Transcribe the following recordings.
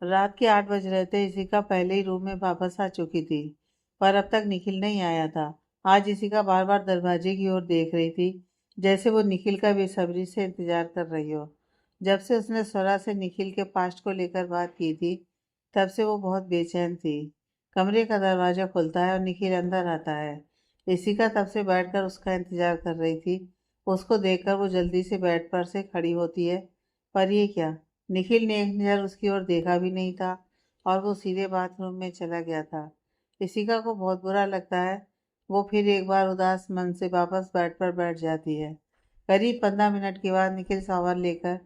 रात के 8 बज रहे थे। इशिका पहले ही रूम में वापस आ चुकी थी, पर अब तक निखिल नहीं आया था। आज इशिका बार बार दरवाजे की ओर देख रही थी, जैसे वो निखिल का बेसब्री से इंतजार कर रही हो। जब से उसने स्वरा से निखिल के पास्ट को लेकर बात की थी, तब से वो बहुत बेचैन थी। कमरे का दरवाजा खुलता है और निखिल अंदर आता है। इशिका तब से बैठकर उसका इंतजार कर रही थी। उसको देखकर वो जल्दी से बेड पर से खड़ी होती है, पर ये क्या, निखिल ने एक नज़र उसकी ओर देखा भी नहीं था और वो सीधे बाथरूम में चला गया था। इशिका को बहुत बुरा लगता है। वो फिर एक बार उदास मन से वापस बेड पर बैठ जाती है। करीब 15 मिनट के बाद निखिल शावर लेकर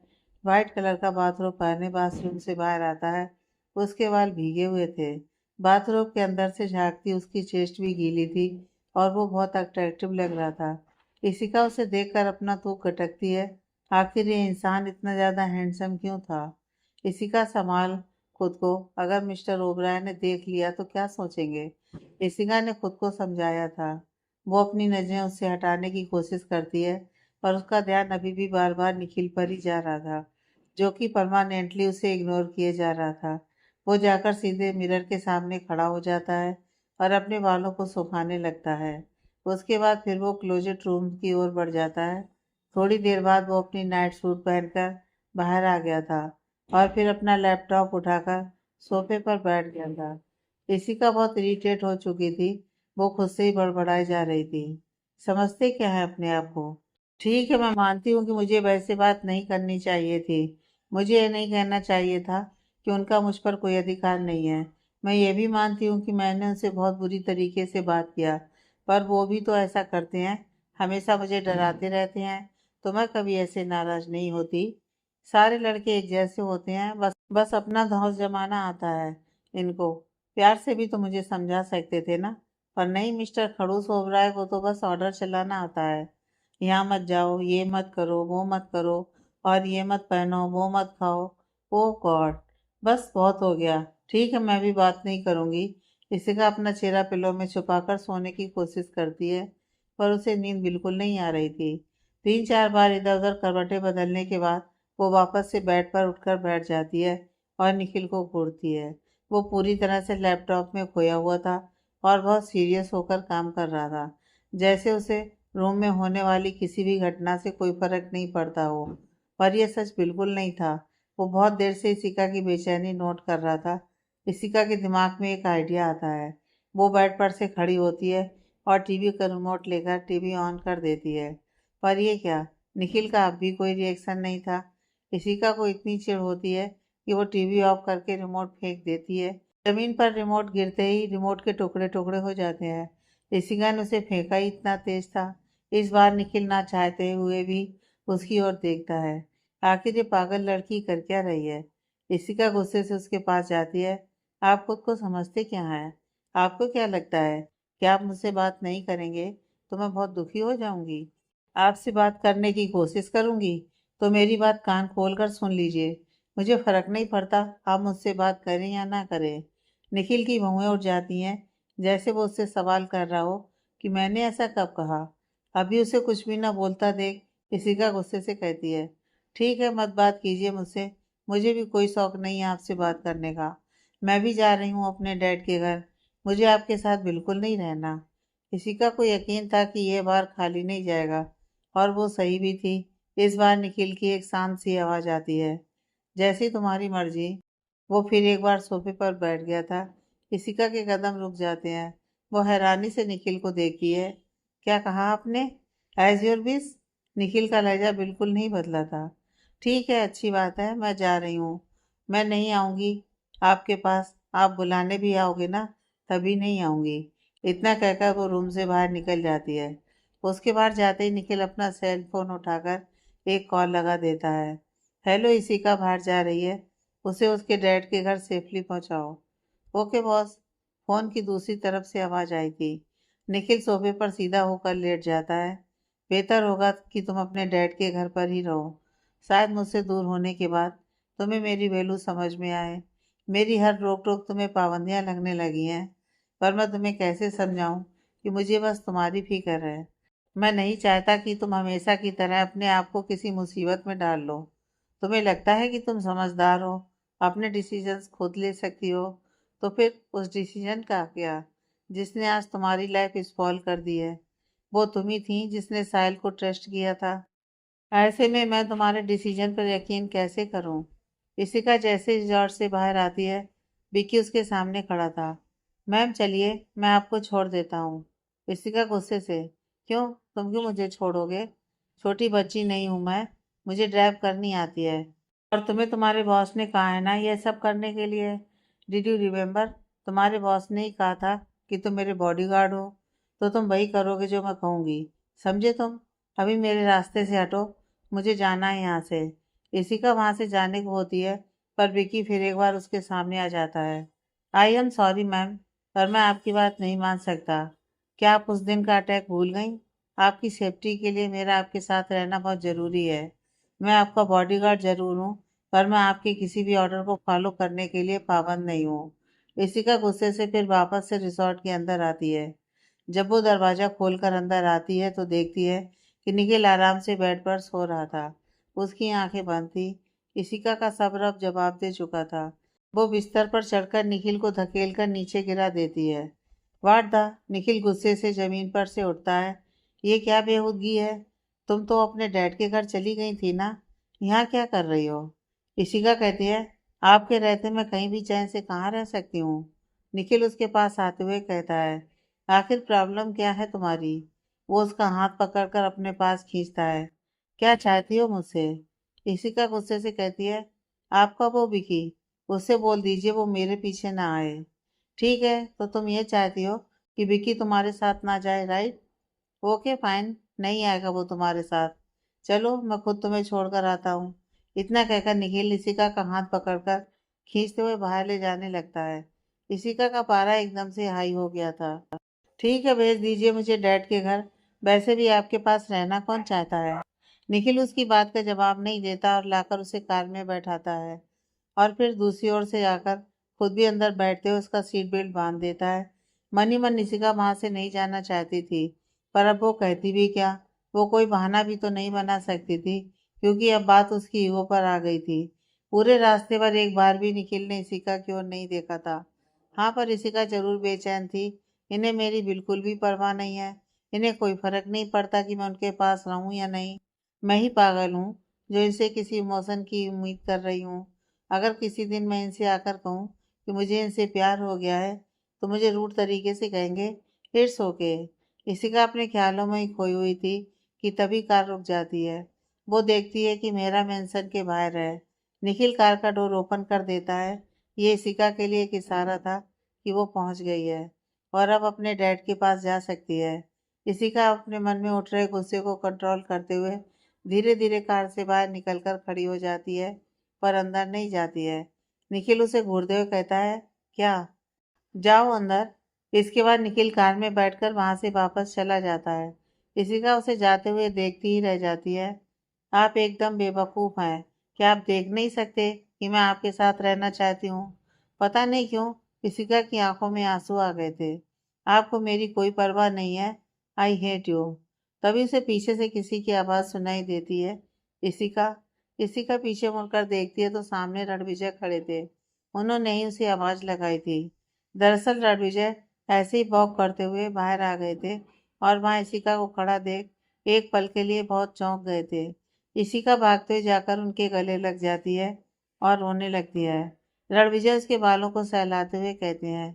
वाइट कलर का बाथरोब पहने बाथरूम से बाहर आता है। उसके बाल भीगे हुए थे। बाथरोब के अंदर से झांकती उसकी चेस्ट भी गीली थी और वो बहुत अट्रैक्टिव लग रहा था। इशिका उसे देखकर अपना थूक गटकती है। आखिर ये इंसान इतना ज़्यादा हैंडसम क्यों था? इसी का संभाल खुद को, अगर मिस्टर ओबराय ने देख लिया तो क्या सोचेंगे? इशिका ने खुद को समझाया था। वो अपनी नज़रें उससे हटाने की कोशिश करती है, पर उसका ध्यान अभी भी बार बार निखिल पर ही जा रहा था, जो कि परमानेंटली उसे इग्नोर किए जा रहा था। वो जाकर सीधे मिरर के सामने खड़ा हो जाता है और अपने बालों को सुखाने लगता है। उसके बाद फिर वो क्लोजेट रूम की ओर बढ़ जाता है। थोड़ी देर बाद वो अपनी नाइट सूट पहनकर बाहर आ गया था और फिर अपना लैपटॉप उठाकर सोफे पर बैठ गया था। इशिका बहुत इरिटेट हो चुकी थी। वो खुद से ही बड़बड़ाई जा रही थी। समझते क्या है अपने आप को? ठीक है, मैं मानती हूँ कि मुझे वैसे बात नहीं करनी चाहिए थी। मुझे ये नहीं कहना चाहिए था कि उनका मुझ पर कोई अधिकार नहीं है। मैं ये भी मानती हूँ कि मैंने उनसे बहुत बुरी तरीके से बात किया, पर वो भी तो ऐसा करते हैं, हमेशा मुझे डराते रहते हैं। तो मैं कभी ऐसे नाराज नहीं होती। सारे लड़के एक जैसे होते हैं, बस बस अपना धौंस जमाना आता है इनको। प्यार से भी तो मुझे समझा सकते थे ना। पर नहीं, मिस्टर खड़ूस ओबराय को तो बस ऑर्डर चलाना आता है। यहाँ मत जाओ, ये मत करो, वो मत करो, और ये मत पहनो, वो मत खाओ। ओ गॉड, बस बहुत हो गया। ठीक है, मैं भी बात नहीं करूँगी। इशिका अपना चेहरा पिलो में छुपाकर सोने की कोशिश करती है, पर उसे नींद बिल्कुल नहीं आ रही थी। 3-4 बार इधर उधर करवटें बदलने के बाद वो वापस से बेड पर उठकर बैठ जाती है और निखिल को घूरती है। वो पूरी तरह से लैपटॉप में खोया हुआ था और बहुत सीरियस होकर काम कर रहा था, जैसे उसे रूम में होने वाली किसी भी घटना से कोई फर्क नहीं पड़ता हो। पर यह सच बिल्कुल नहीं था। वो बहुत देर से इशिका की बेचैनी नोट कर रहा था। इशिका के दिमाग में एक आइडिया आता है। वो बेड पर से खड़ी होती है और टीवी का रिमोट लेकर टीवी ऑन कर देती है। पर यह क्या, निखिल का अब भी कोई रिएक्शन नहीं था। इशिका को इतनी चिढ़ होती है कि वो टीवी ऑफ करके रिमोट फेंक देती है। जमीन पर रिमोट गिरते ही रिमोट के टुकड़े टुकड़े हो जाते हैं। ऋषिका ने उसे फेंका ही इतना तेज था। इस बार निखिल ना चाहते हुए भी उसकी ओर देखता है। आखिर ये पागल लड़की कर क्या रही है? ऋषिका गुस्से से उसके पास जाती है। आप खुद को समझते क्या हैं? आपको क्या लगता है कि आप मुझसे बात नहीं करेंगे तो मैं बहुत दुखी हो जाऊंगी? आपसे बात करने की कोशिश करूंगी तो मेरी बात कान खोल कर सुन लीजिए। मुझे फर्क नहीं पड़ता आप मुझसे बात करें या ना करें। निखिल की भौहें उठ जाती हैं, जैसे वो उससे सवाल कर रहा हो कि मैंने ऐसा कब कहा। अभी उसे कुछ भी ना बोलता देख इशिका गुस्से से कहती है, ठीक है, मत बात कीजिए मुझसे। मुझे भी कोई शौक नहीं है आपसे बात करने का। मैं भी जा रही हूँ अपने डैड के घर। मुझे आपके साथ बिल्कुल नहीं रहना। इशिका को यकीन था कि यह बार खाली नहीं जाएगा, और वो सही भी थी। इस बार निखिल की एक शांत सी आवाज़ आती है, जैसी तुम्हारी मर्जी। वो फिर एक बार सोफे पर बैठ गया था। इशिका के कदम रुक जाते हैं। वो हैरानी से निखिल को देखती है। क्या कहा आपने? As your wish. निखिल का लहजा बिल्कुल नहीं बदला था। ठीक है, अच्छी बात है, मैं जा रही हूँ। मैं नहीं आऊँगी आपके पास। आप बुलाने भी आओगे ना, तभी नहीं आऊँगी। इतना कहकर वो रूम से बाहर निकल जाती है। उसके बाहर जाते ही निखिल अपना सेल फोन उठाकर एक कॉल लगा देता है। हेलो, इशिका बाहर जा रही है, उसे उसके डैड के घर सेफली पहुंचाओ। Okay boss. फोन की दूसरी तरफ से आवाज आई थी। निखिल सोफे पर सीधा होकर लेट जाता है। बेहतर होगा कि तुम अपने डैड के घर पर ही रहो। शायद मुझसे दूर होने के बाद तुम्हें मेरी वैल्यू समझ में आए। मेरी हर रोक टोक तुम्हें पाबंदियां लगने लगी हैं। पर मैं तुम्हें कैसे समझाऊं कि मुझे बस तुम्हारी फिक्र है। मैं नहीं चाहता कि तुम हमेशा की तरह अपने आप को किसी मुसीबत में डाल लो। तुम्हें लगता है कि तुम समझदार हो, अपने डिसीजंस खुद ले सकती हो, तो फिर उस डिसीजन का क्या जिसने आज तुम्हारी लाइफ स्पॉइल कर दी है? वो तुम ही थी जिसने साहिल को ट्रस्ट किया था। ऐसे में मैं तुम्हारे डिसीजन पर यकीन कैसे करूं? इशिका जैसे रिजॉर्ट से बाहर आती है, विक्की उसके सामने खड़ा था। मैम चलिए, मैं आपको छोड़ देता हूँ। इशिका गुस्से से, क्यों? तुम क्यों मुझे छोड़ोगे? छोटी बच्ची नहीं हूँ मैं, मुझे ड्राइव करनी आती है। और तुम्हें तुम्हारे बॉस ने कहा है ना ये सब करने के लिए। Did you remember? तुम्हारे बॉस ने ही कहा था कि तुम मेरे बॉडीगार्ड हो, तो तुम वही करोगे जो मैं कहूँगी। समझे तुम? अभी मेरे रास्ते से हटो, मुझे जाना है यहाँ से। इशिका वहाँ से जाने को होती है, पर विकी फिर एक बार उसके सामने आ जाता है। आई एम सॉरी मैम, पर मैं आपकी बात नहीं मान सकता। क्या आप उस दिन का अटैक भूल गई? आपकी सेफ्टी के लिए मेरा आपके साथ रहना बहुत ज़रूरी है। मैं आपका बॉडीगार्ड जरूर हूँ, पर मैं आपके किसी भी ऑर्डर को फॉलो करने के लिए पाबंद नहीं हूँ। इशिका गुस्से से फिर वापस से रिसोर्ट के अंदर आती है। जब वो दरवाजा खोलकर अंदर आती है तो देखती है कि निखिल आराम से बेड पर सो रहा था। उसकी आंखें बंद थी। इशिका का सब्र अब जवाब दे चुका था। वो बिस्तर पर चढ़कर निखिल को धकेलकर नीचे गिरा देती है। वाट द निखिल गुस्से से जमीन पर से उठता है। ये क्या बेहूदगी है? तुम तो अपने डैड के घर चली गई थी ना, यहाँ क्या कर रही हो? इशिका कहती है, आपके रहते मैं कहीं भी चैन से कहाँ रह सकती हूँ? निखिल उसके पास आते हुए कहता है, आखिर प्रॉब्लम क्या है तुम्हारी? वो उसका हाथ पकड़कर अपने पास खींचता है। क्या चाहती हो मुझसे? इशिका गुस्से से कहती है, आपका वो विकी, उससे बोल दीजिए वो मेरे पीछे ना आए। ठीक है, तो तुम ये चाहती हो कि विकी तुम्हारे साथ ना जाए, राइट? ओके फाइन, नहीं आएगा वो तुम्हारे साथ। चलो मैं खुद तुम्हें छोड़कर आता हूँ। इतना कहकर निखिल इशिका का हाथ पकड़कर खींचते हुए बाहर ले जाने लगता है। इशिका का पारा एकदम से हाई हो गया था। ठीक है, भेज दीजिए मुझे डैड के घर। वैसे भी आपके पास रहना कौन चाहता है? निखिल उसकी बात का जवाब नहीं देता और लाकर उसे कार में बैठाता है, और फिर दूसरी ओर से आकर खुद भी अंदर बैठते हुए उसका सीट बेल्ट बांध देता है। मन ही मन निशिका वहां से नहीं जाना चाहती थी, पर अब वो कहती भी क्या? वो कोई बहाना भी तो नहीं बना सकती थी, क्योंकि अब बात उसकी ईगो पर आ गई थी। पूरे रास्ते पर एक बार भी निखिल ने इशिका की ओर नहीं देखा था। हाँ, पर इशिका जरूर बेचैन थी। इन्हें मेरी बिल्कुल भी परवाह नहीं है। इन्हें कोई फर्क नहीं पड़ता कि मैं उनके पास रहूं या नहीं। मैं ही पागल हूँ जो इनसे किसी इमोशन की उम्मीद कर रही हूँ। अगर किसी दिन मैं इनसे आकर कहूँ कि मुझे इनसे प्यार हो गया है, तो मुझे रूट तरीके से कहेंगे, इट्स ओके। इशिका अपने ख्यालों में ही खोई हुई थी कि तभी कार रुक जाती है। वो देखती है कि मेरा मेंशन के बाहर है। निखिल कार का डोर ओपन कर देता है। ये इशिका के लिए एक इशारा था कि वो पहुंच गई है और अब अपने डैड के पास जा सकती है। इशिका अपने मन में उठ रहे गुस्से को कंट्रोल करते हुए धीरे धीरे कार से बाहर निकलकर खड़ी हो जाती है, पर अंदर नहीं जाती है। निखिल उसे घूरते हुए कहता है, क्या? जाओ अंदर। इसके बाद निखिल कार में बैठकर वहां से वापस चला जाता है। इशिका उसे जाते हुए देखती ही रह जाती है। आप एकदम बेवकूफ हैं। क्या आप देख नहीं सकते कि मैं आपके साथ रहना चाहती हूँ? पता नहीं क्यों इशिका की आंखों में आंसू आ गए थे। आपको मेरी कोई परवाह नहीं है। I hate you. तभी उसे पीछे से किसी की आवाज सुनाई देती है, इशिका। इशिका पीछे मुड़कर देखती है तो सामने रणविजय खड़े थे। उन्होंने ही उसे आवाज लगाई थी। दरअसल रणविजय ऐसे ही वॉक करते हुए बाहर आ गए थे और वहां इशिका को खड़ा देख एक पल के लिए बहुत चौंक गए थे। इशिका भागते हुए जाकर उनके गले लग जाती है और रोने लगती है। रणविजय उसके बालों को सहलाते हुए कहते हैं,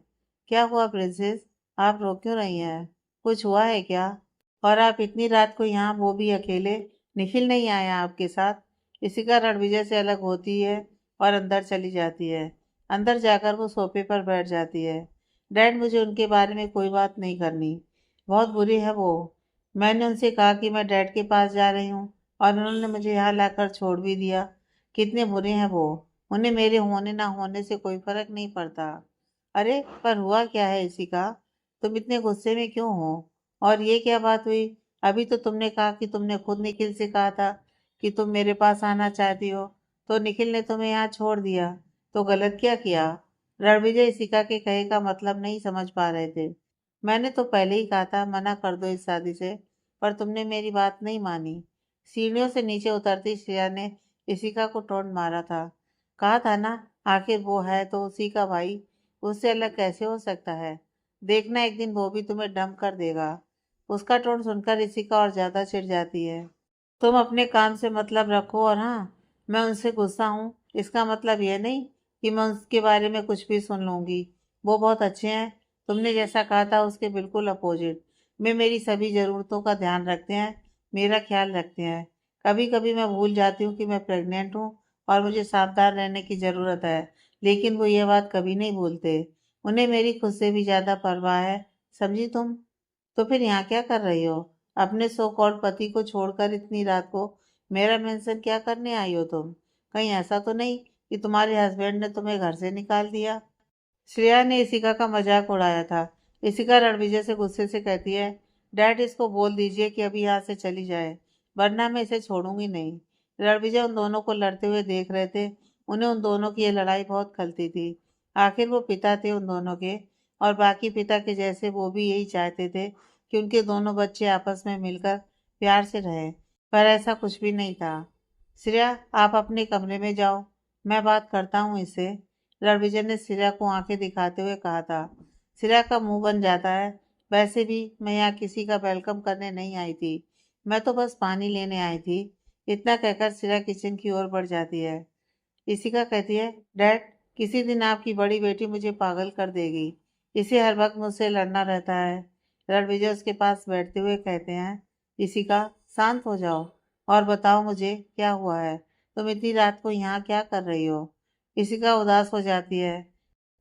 क्या हुआ प्रिंसेस? आप रो क्यों रही हैं? कुछ हुआ है क्या? और आप इतनी रात को यहाँ, वो भी अकेले? निखिल नहीं आया आपके साथ? इशिका रणविजय से अलग होती है और अंदर चली जाती है। अंदर जाकर वो सोफे पर बैठ जाती है। डैड, मुझे उनके बारे में कोई बात नहीं करनी। बहुत बुरी है वो। मैंने उनसे कहा कि मैं डैड के पास जा रही हूँ और उन्होंने मुझे यहाँ लाकर छोड़ भी दिया। कितने बुरे हैं वो। उन्हें मेरे होने ना होने से कोई फर्क नहीं पड़ता। अरे पर हुआ क्या है इशिका? तुम इतने गुस्से में क्यों हो? और ये क्या बात हुई? अभी तो तुमने कहा कि तुमने खुद निखिल से कहा था कि तुम मेरे पास आना चाहती हो, तो निखिल ने तुम्हें यहाँ छोड़ दिया। तो गलत क्या किया? रणविजय इशिका के कहे का मतलब नहीं समझ पा रहे थे। मैंने तो पहले ही कहा था मना कर दो इस शादी से, पर तुमने मेरी बात नहीं मानी। सीढ़ियों से नीचे उतरती श्रेया ने इशिका को टोंट मारा था। कहा था ना आखिर वो है तो उसी का भाई, उससे अलग कैसे हो सकता है? देखना एक दिन वो भी तुम्हें डंप कर देगा। उसका टोन सुनकर ऋषिका और ज्यादा चिढ़ जाती है। तुम अपने काम से मतलब रखो, और हाँ, मैं उनसे गुस्सा हूँ इसका मतलब यह नहीं कि मैं उसके बारे में कुछ भी सुन लूंगी। वो बहुत अच्छे हैं, तुमने जैसा कहा था उसके बिल्कुल अपोजिट। वे मेरी सभी ज़रूरतों का ध्यान रखते हैं, मेरा ख्याल रखते हैं। कभी कभी मैं भूल जाती हूँ कि मैं प्रेग्नेंट हूँ और मुझे सावधान रहने की ज़रूरत है, लेकिन वो ये बात कभी नहीं भूलते। उन्हें मेरी खुद से भी ज़्यादा परवाह है, समझी तुम? तो फिर यहाँ क्या कर रही हो? अपने सो कॉल्ड पति को छोड़कर इतनी रात को मेरा मेंशन क्या करने आई हो तुम? कहीं ऐसा तो नहीं कि तुम्हारे हस्बैंड ने तुम्हें घर से निकाल दिया? श्रेया ने इशिका का मजाक उड़ाया था। इशिका रणविजय से गुस्से से कहती है, डैड इसको बोल दीजिए कि अभी यहाँ से चली जाए, वरना मैं इसे छोड़ूंगी नहीं। रणविजय उन दोनों को लड़ते हुए देख रहे थे। उन्हें उन दोनों की ये लड़ाई बहुत खलती थी। आखिर वो पिता थे उन दोनों के, और बाकी पिता के जैसे वो भी यही चाहते थे कि उनके दोनों बच्चे आपस में मिलकर प्यार से रहें। पर ऐसा कुछ भी नहीं था। श्रेया, आप अपने कमरे में जाओ, मैं बात करता हूँ इससे, रणविजय ने सिरा को आंखें दिखाते हुए कहा था। सिरा का मुंह बन जाता है। वैसे भी मैं यहाँ किसी का वेलकम करने नहीं आई थी, मैं तो बस पानी लेने आई थी। इतना कहकर सिरा किचन की ओर बढ़ जाती है। इशिका कहती है, डैड, किसी दिन आपकी बड़ी बेटी मुझे पागल कर देगी। इसे हर वक्त मुझसे लड़ना रहता है। रणविजय उसके पास बैठते हुए कहते हैं, इशिका, शांत हो जाओ और बताओ मुझे क्या हुआ है। तुम इतनी रात को यहाँ क्या कर रही हो? इशिका उदास हो जाती है।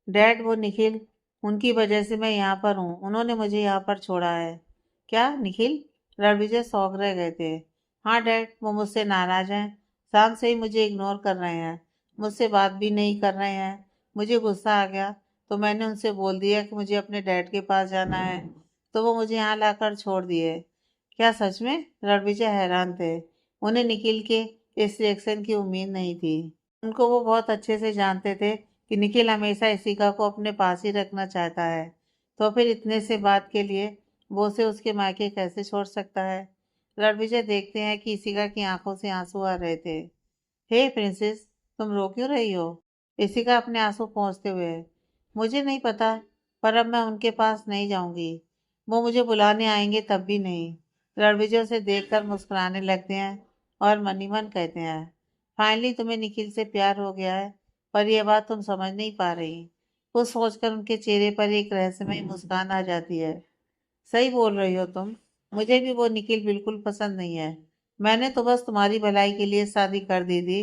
डैड, वो निखिल, उनकी वजह से मैं यहाँ पर हूँ, उन्होंने मुझे यहाँ पर छोड़ा है। क्या, निखिल? रणविजय शौक रह गए थे। हाँ डैड, वो मुझसे नाराज हैं, शाम से ही मुझे इग्नोर कर रहे हैं, मुझसे बात भी नहीं कर रहे हैं। मुझे गुस्सा आ गया तो मैंने उनसे बोल दिया कि मुझे अपने डैड के पास जाना है, तो वो मुझे यहाँ लाकर छोड़ दिए। क्या सच में? रणविजय हैरान थे। उन्हें निखिल के इस रिएक्शन की उम्मीद नहीं थी। उनको वो बहुत अच्छे से जानते थे कि निखिल हमेशा इशिका को अपने पास ही रखना चाहता है। तो फिर इतने से बात के लिए वो उसे उसके मायके कैसे छोड़ सकता है? रणविजय देखते हैं कि इशिका की आंखों से आंसू आ रहे थे। हे प्रिंसेस, तुम रो क्यों रही हो? इशिका अपने आंसू पोंछते हुए, मुझे नहीं पता, पर अब मैं उनके पास नहीं जाऊंगी। वो मुझे बुलाने आएंगे तब भी नहीं। रणविजय उसे देखकर मुस्कुराने लगते हैं और मन ही मन कहते हैं, फाइनली तुम्हें निखिल से प्यार हो गया है, पर यह बात तुम समझ नहीं पा रही। कुछ सोचकर उनके चेहरे पर एक रहस्यमय मुस्कान आ जाती है। सही बोल रही हो तुम, मुझे भी वो निखिल बिल्कुल पसंद नहीं है। मैंने तो बस तुम्हारी भलाई के लिए शादी कर दी थी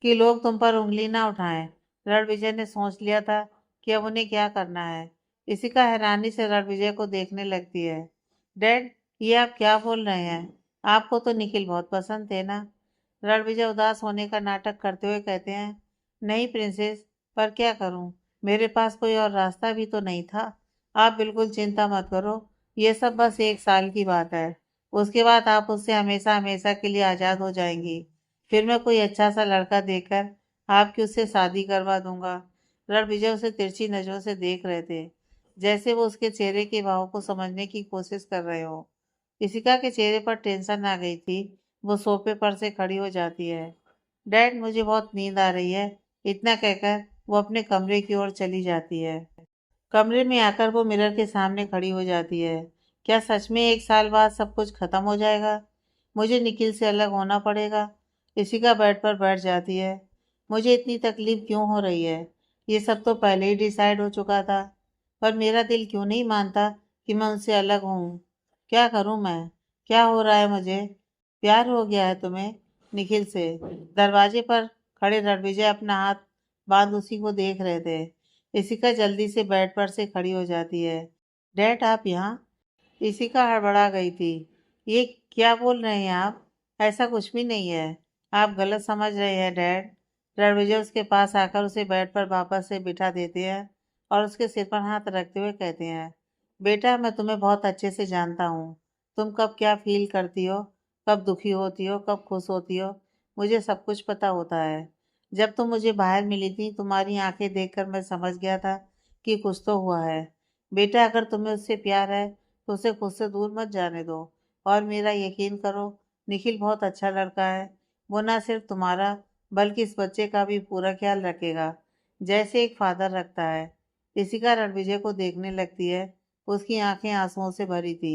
कि लोग तुम पर उंगली ना उठाएं। रणविजय ने सोच लिया था कि अब उन्हें क्या करना है। इसी का हैरानी से रणविजय को देखने लगती है। डैड, ये आप क्या बोल रहे हैं? आपको तो निखिल बहुत पसंद थे ना? रणविजय उदास होने का नाटक करते हुए कहते हैं, नहीं प्रिंसेस, पर क्या करूं, मेरे पास कोई और रास्ता भी तो नहीं था। आप बिल्कुल चिंता मत करो, ये सब बस 1 साल की बात है। उसके बाद आप उससे हमेशा हमेशा के लिए आज़ाद हो जाएंगी। फिर मैं कोई अच्छा सा लड़का देखकर आपकी उससे शादी करवा दूंगा। रणविजय उसे तिरछी नजरों से देख रहे थे, जैसे वो उसके चेहरे के भाव को समझने की कोशिश कर रहे हो। इशिका के चेहरे पर टेंशन आ गई थी। वो सोफे पर से खड़ी हो जाती है। डैड, मुझे बहुत नींद आ रही है, इतना कहकर वो अपने कमरे की ओर चली जाती है। कमरे में आकर वो मिरर के सामने खड़ी हो जाती है। क्या सच में 1 साल बाद सब कुछ खत्म हो जाएगा? मुझे निखिल से अलग होना पड़ेगा? इशिका बेड पर बैठ जाती है। मुझे इतनी तकलीफ क्यों हो रही है? ये सब तो पहले ही डिसाइड हो चुका था, पर मेरा दिल क्यों नहीं मानता कि मैं उनसे अलग हूँ। क्या करूँ मैं? क्या हो रहा है मुझे? प्यार हो गया है तुम्हें निखिल से? दरवाजे पर खड़े रणविजय अपना हाथ बांध उसी को देख रहे थे। इशिका जल्दी से बेड पर से खड़ी हो जाती है। डैड, आप यहाँ? इशिका हड़बड़ा गई थी। ये क्या बोल रहे हैं आप? ऐसा कुछ भी नहीं है, आप गलत समझ रहे हैं डैड। रणविजय उसके पास आकर उसे बेड पर वापस से बिठा देते हैं और उसके सिर पर हाथ रखते हुए कहते हैं, बेटा, मैं तुम्हें बहुत अच्छे से जानता हूँ। तुम कब क्या फील करती हो, कब दुखी होती हो, कब खुश होती हो, मुझे सब कुछ पता होता है। जब तुम मुझे बाहर मिली थी, तुम्हारी आंखें देखकर मैं समझ गया था कि कुछ तो हुआ है। बेटा, अगर तुम्हें उससे प्यार है तो उसे खुद से दूर मत जाने दो। और मेरा यकीन करो, निखिल बहुत अच्छा लड़का है। वो ना सिर्फ तुम्हारा बल्कि इस बच्चे का भी पूरा ख्याल रखेगा। जैसे एक फादर रखता है। इशिका रणविजय को देखने लगती है। उसकी आंखें आंसुओं से भरी थी।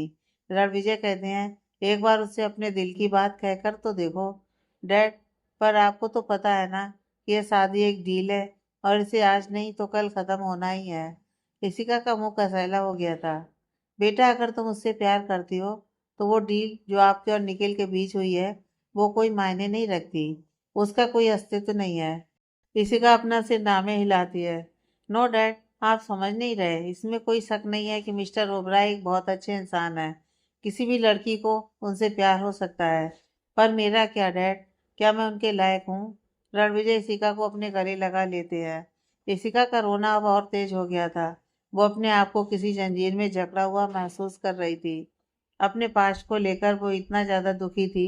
रणविजय कहते हैं, एक बार उससे अपने दिल की बात कहकर तो देखो डैड। पर आपको तो पता है ना कि यह शादी एक डील है और इसे आज नहीं तो कल खत्म होना ही है। इशिका का मुंह कसैला हो गया था। बेटा, अगर तुम उससे प्यार करती हो तो वो डील जो आपके और निखिल के बीच हुई है वो कोई मायने नहीं रखती। उसका कोई अस्तित्व नहीं है। इशिका अपना सिर नामे हिलाती है। नो डैड, आप समझ नहीं रहे। इसमें कोई शक नहीं है कि मिस्टर ओबराय एक बहुत अच्छे इंसान है। किसी भी लड़की को उनसे प्यार हो सकता है। पर मेरा क्या डैड? क्या मैं उनके लायक हूँ? रणविजय इशिका को अपने गले लगा लेते हैं। इशिका का रोना अब और तेज हो गया था। वो अपने आप को किसी जंजीर में जकड़ा हुआ महसूस कर रही थी। अपने पास्ट को लेकर वो इतना ज्यादा दुखी थी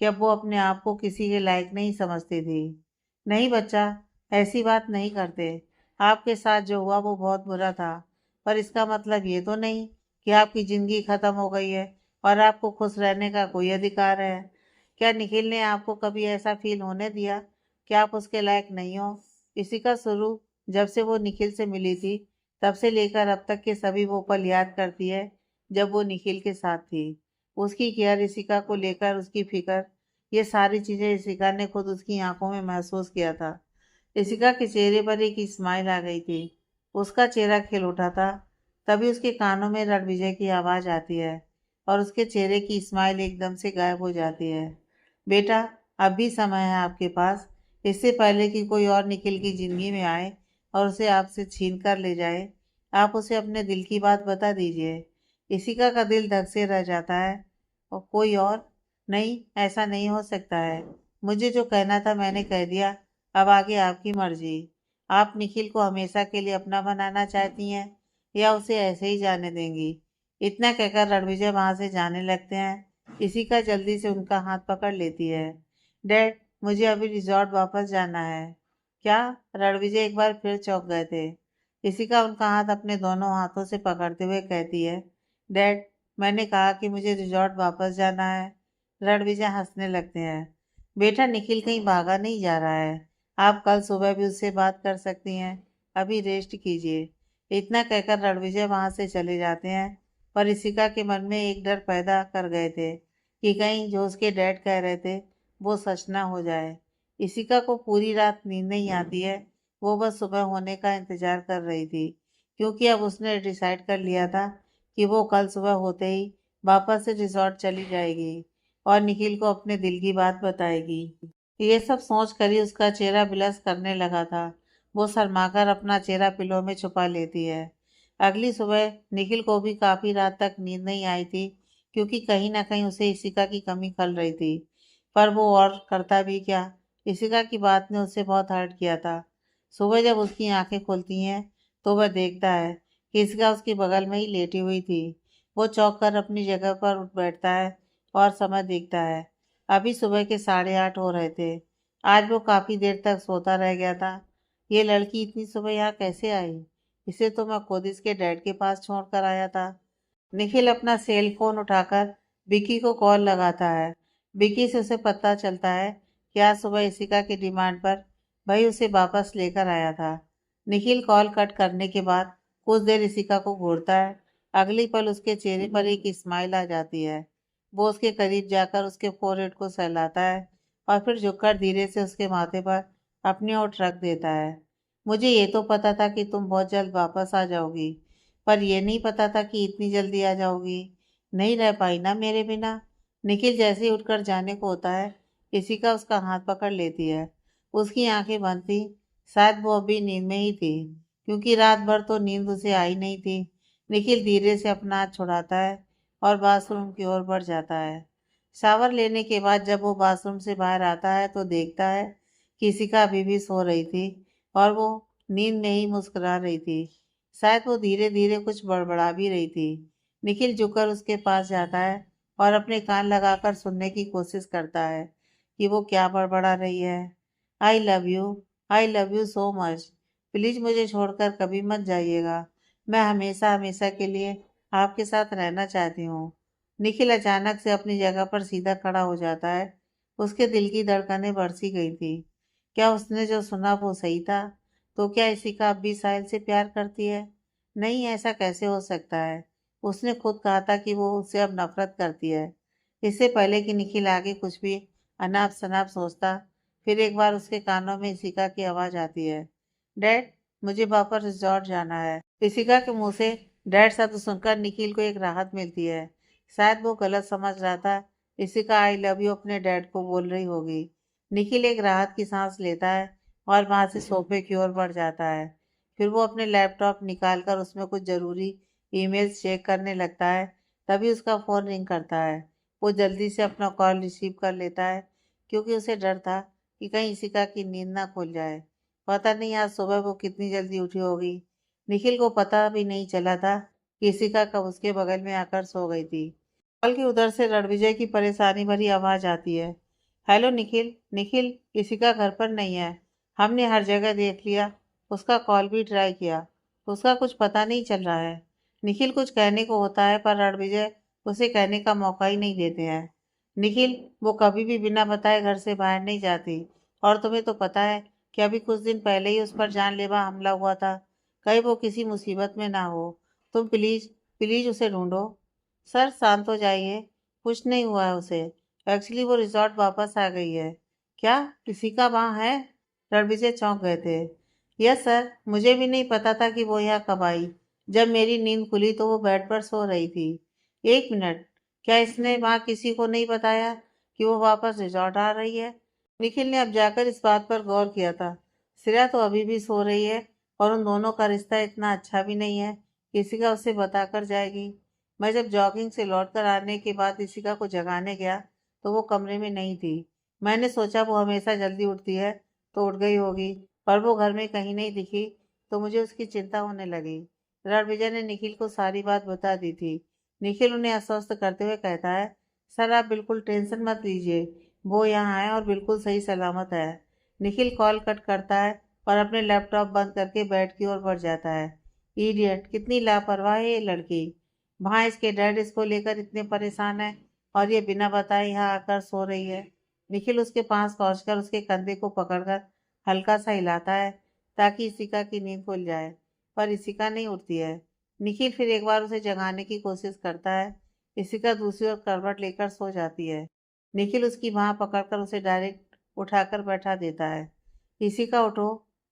कि अब वो अपने आप को किसी के लायक नहीं समझती थी। नहीं बच्चा, ऐसी बात नहीं करते। आपके साथ जो हुआ वो बहुत बुरा था, पर इसका मतलब ये तो नहीं कि आपकी जिंदगी खत्म हो गई है और आपको खुश रहने का कोई अधिकार है। क्या निखिल ने आपको कभी ऐसा फील होने दिया कि आप उसके लायक नहीं हो? इसी का शुरू जब से वो निखिल से मिली थी तब से लेकर अब तक के सभी वो पल याद करती है जब वो निखिल के साथ थी। उसकी केयर, इशिका को लेकर उसकी फिक्र, ये सारी चीजें इशिका ने खुद उसकी आंखों में महसूस किया था। इशिका के चेहरे पर एक स्माइल आ गई थी। उसका चेहरा खिल उठा था। तभी उसके कानों में रणविजय की आवाज आती है और उसके चेहरे की स्माइल एकदम से गायब हो जाती है। बेटा, अब भी समय है आपके पास। इससे पहले कि कोई और निखिल की जिंदगी में आए और उसे आपसे छीन कर ले जाए, आप उसे अपने दिल की बात बता दीजिए। इशिका का दिल धक से रह जाता है। और कोई और? नहीं, ऐसा नहीं हो सकता है। मुझे जो कहना था मैंने कह दिया। अब आगे आपकी मर्जी। आप निखिल को हमेशा के लिए अपना बनाना चाहती हैं या उसे ऐसे ही जाने देंगी? इतना कहकर रणविजय वहां से जाने लगते हैं। इशिका जल्दी से उनका हाथ पकड़ लेती है। डैड, मुझे अभी रिजॉर्ट वापस जाना है। क्या? रणविजय एक बार फिर चौंक गए थे। इशिका उनका हाथ अपने दोनों हाथों से पकड़ते हुए कहती है, डैड, मैंने कहा कि मुझे रिजॉर्ट वापस जाना है। रणविजय हंसने लगते हैं। बेटा, निखिल कहीं भागा नहीं जा रहा है। आप कल सुबह भी उससे बात कर सकती हैं। अभी रेस्ट कीजिए। इतना कहकर रणविजय वहां से चले जाते हैं। पर इशिका के मन में एक डर पैदा कर गए थे कि कहीं जो उसके डैड कह रहे थे वो सच ना हो जाए। इशिका को पूरी रात नींद नहीं आती है। वो बस सुबह होने का इंतजार कर रही थी, क्योंकि अब उसने डिसाइड कर लिया था कि वो कल सुबह होते ही वापस से रिजॉर्ट चली जाएगी और निखिल को अपने दिल की बात बताएगी। ये सब सोच कर ही उसका चेहरा बिलस करने लगा था। वो शर्माकर अपना चेहरा पिलो में छुपा लेती है। अगली सुबह निखिल को भी काफी रात तक नींद नहीं आई थी, क्योंकि कहीं ना कहीं उसे इशिका की कमी खल रही थी। पर वो और करता भी क्या। इशिका की बात ने उसे बहुत हर्ट किया था। सुबह जब उसकी आंखें खुलती हैं तो वह देखता है कि इशिका उसके बगल में ही लेटी हुई थी। वो चौंक कर अपनी जगह पर उठ बैठता है और समय देखता है। अभी सुबह के 8:30 हो रहे थे। आज वो काफी देर तक सोता रह गया था। ये लड़की इतनी सुबह यहाँ कैसे आई? इसे तो मैं खुद इसके डैड के पास छोड़ कर आया था। निखिल अपना सेल फोन उठाकर विकी को कॉल लगाता है। विकी से उसे पता चलता है कि आज सुबह इशिका की डिमांड पर भाई उसे वापस लेकर आया था। निखिल कॉल कट करने के बाद कुछ देर इशिका को घूरता है। अगली पल उसके चेहरे पर एक स्माइल आ जाती है। वो उसके करीब जाकर उसके फोrehead को सहलाता है और फिर झुककर धीरे से उसके माथे पर अपनी ओठ रख देता है। मुझे ये तो पता था कि तुम बहुत जल्द वापस आ जाओगी, पर ये नहीं पता था कि इतनी जल्दी आ जाओगी। नहीं रह पाई ना मेरे बिना? निखिल जैसे ही उठकर जाने को होता है, इशिका उसका हाथ पकड़ लेती है। उसकी आंखें बंद थी। शायद वो अभी नींद में ही थी, क्योंकि रात भर तो नींद उसे आई नहीं थी। निखिल धीरे से अपना हाथ छुड़ाता है और बाथरूम की ओर बढ़ जाता है। शावर लेने के बाद जब वो बाथरूम से बाहर आता है तो देखता है कि इशिका अभी भी सो रही थी और वो नींद में ही मुस्कुरा रही थी। शायद वो धीरे धीरे कुछ बड़बड़ा भी रही थी। निखिल झुककर उसके पास जाता है और अपने कान लगाकर सुनने की कोशिश करता है कि वो क्या बड़बड़ा रही है। I love you. I love you so much. Please मुझे छोड़कर कभी मत जाइएगा। मैं हमेशा हमेशा के लिए आपके साथ रहना चाहती हूँ। निखिल अचानक से अपनी जगह पर सीधा खड़ा हो जाता है। उसके दिल की धड़कनें बढ़ सी गई थी। क्या उसने जो सुना वो सही था? तो क्या इशिका अब भी साहिल से प्यार करती है? नहीं, ऐसा कैसे हो सकता है? उसने खुद कहा था कि वो उससे अब नफरत करती है। इससे पहले कि निखिल आगे कुछ भी अनाप शनाप सोचता, फिर एक बार उसके कानों में इशिका की आवाज आती है। डैड, मुझे वापस रिजॉर्ट जाना है। इशिका के मुंह से डैड शब्द सुनकर निखिल को एक राहत मिलती है। शायद वो गलत समझ रहा था। इशिका आई लव यू अपने डैड को बोल रही होगी। निखिल एक राहत की सांस लेता है और वहां से सोफे की ओर बढ़ जाता है। फिर वो अपने लैपटॉप निकाल कर उसमें कुछ जरूरी ईमेल्स चेक करने लगता है। तभी उसका फोन रिंग करता है। वो जल्दी से अपना कॉल रिसीव कर लेता है, क्योंकि उसे डर था कि कहीं इशिका की नींद ना खुल जाए। पता नहीं आज सुबह वो कितनी जल्दी उठी होगी। निखिल को पता भी नहीं चला था कि इशिका कब उसके बगल में आकर सो गई थी। कॉल के उधर से रणविजय की परेशानी भरी आवाज आती है। हेलो निखिल, निखिल, इशिका घर पर नहीं है। हमने हर जगह देख लिया, उसका कॉल भी ट्राई किया, उसका कुछ पता नहीं चल रहा है। निखिल कुछ कहने को होता है पर रणविजय उसे कहने का मौका ही नहीं देते हैं। निखिल, वो कभी भी बिना बताए घर से बाहर नहीं जाती, और तुम्हें तो पता है कि अभी कुछ दिन पहले ही उस पर जानलेवा हमला हुआ था। कहीं वो किसी मुसीबत में ना हो। तुम प्लीज प्लीज उसे ढूंढो। सर शांत हो जाइए, कुछ नहीं हुआ है उसे। एक्चुअली वो रिजॉर्ट वापस आ गई है। क्या? किसी का वहाँ है? रणविजय चौंक गए थे। यस सर, मुझे भी नहीं पता था कि वो यहाँ कब आई। जब मेरी नींद खुली तो वो बेड पर सो रही थी। एक मिनट, क्या इसने वहाँ किसी को नहीं बताया कि वो वापस रिजॉर्ट आ रही है? निखिल ने अब जाकर इस बात पर गौर किया था। श्रेया तो अभी भी सो रही है, और उन दोनों का रिश्ता इतना अच्छा भी नहीं है। किसी का उसे बताकर जाएगी। मैं जब जॉगिंग से लौटकर आने के बाद इशिका को जगाने गया तो वो कमरे में नहीं थी। मैंने सोचा वो हमेशा जल्दी उठती है तो उठ गई होगी, पर वो घर में कहीं नहीं दिखी, तो मुझे उसकी चिंता होने लगी। रणविजय ने निखिल को सारी बात बता दी थी। निखिल उन्हें आश्वस्त करते हुए कहता है, सर आप बिल्कुल टेंशन मत लीजिए, वो यहाँ है और बिल्कुल सही सलामत है। निखिल कॉल कट करता है और अपने लैपटॉप बंद करके बेड की ओर बढ़ जाता है। इडियट, कितनी लापरवाह है ये लड़की। वहाँ इसके डैड इसको लेकर इतने परेशान है, और ये बिना बताए यहाँ आकर सो रही है। निखिल उसके पास पहुंचकर उसके कंधे को पकड़कर हल्का सा हिलाता है ताकि इशिका की नींद खुल जाए, पर इशिका नहीं उठती है। निखिल फिर एक बार उसे जगाने की कोशिश करता है। इशिका दूसरी ओर करवट लेकर सो जाती है। निखिल उसकी बाह पकड़कर उसे डायरेक्ट उठाकर बैठा देता है। इशिका उठो।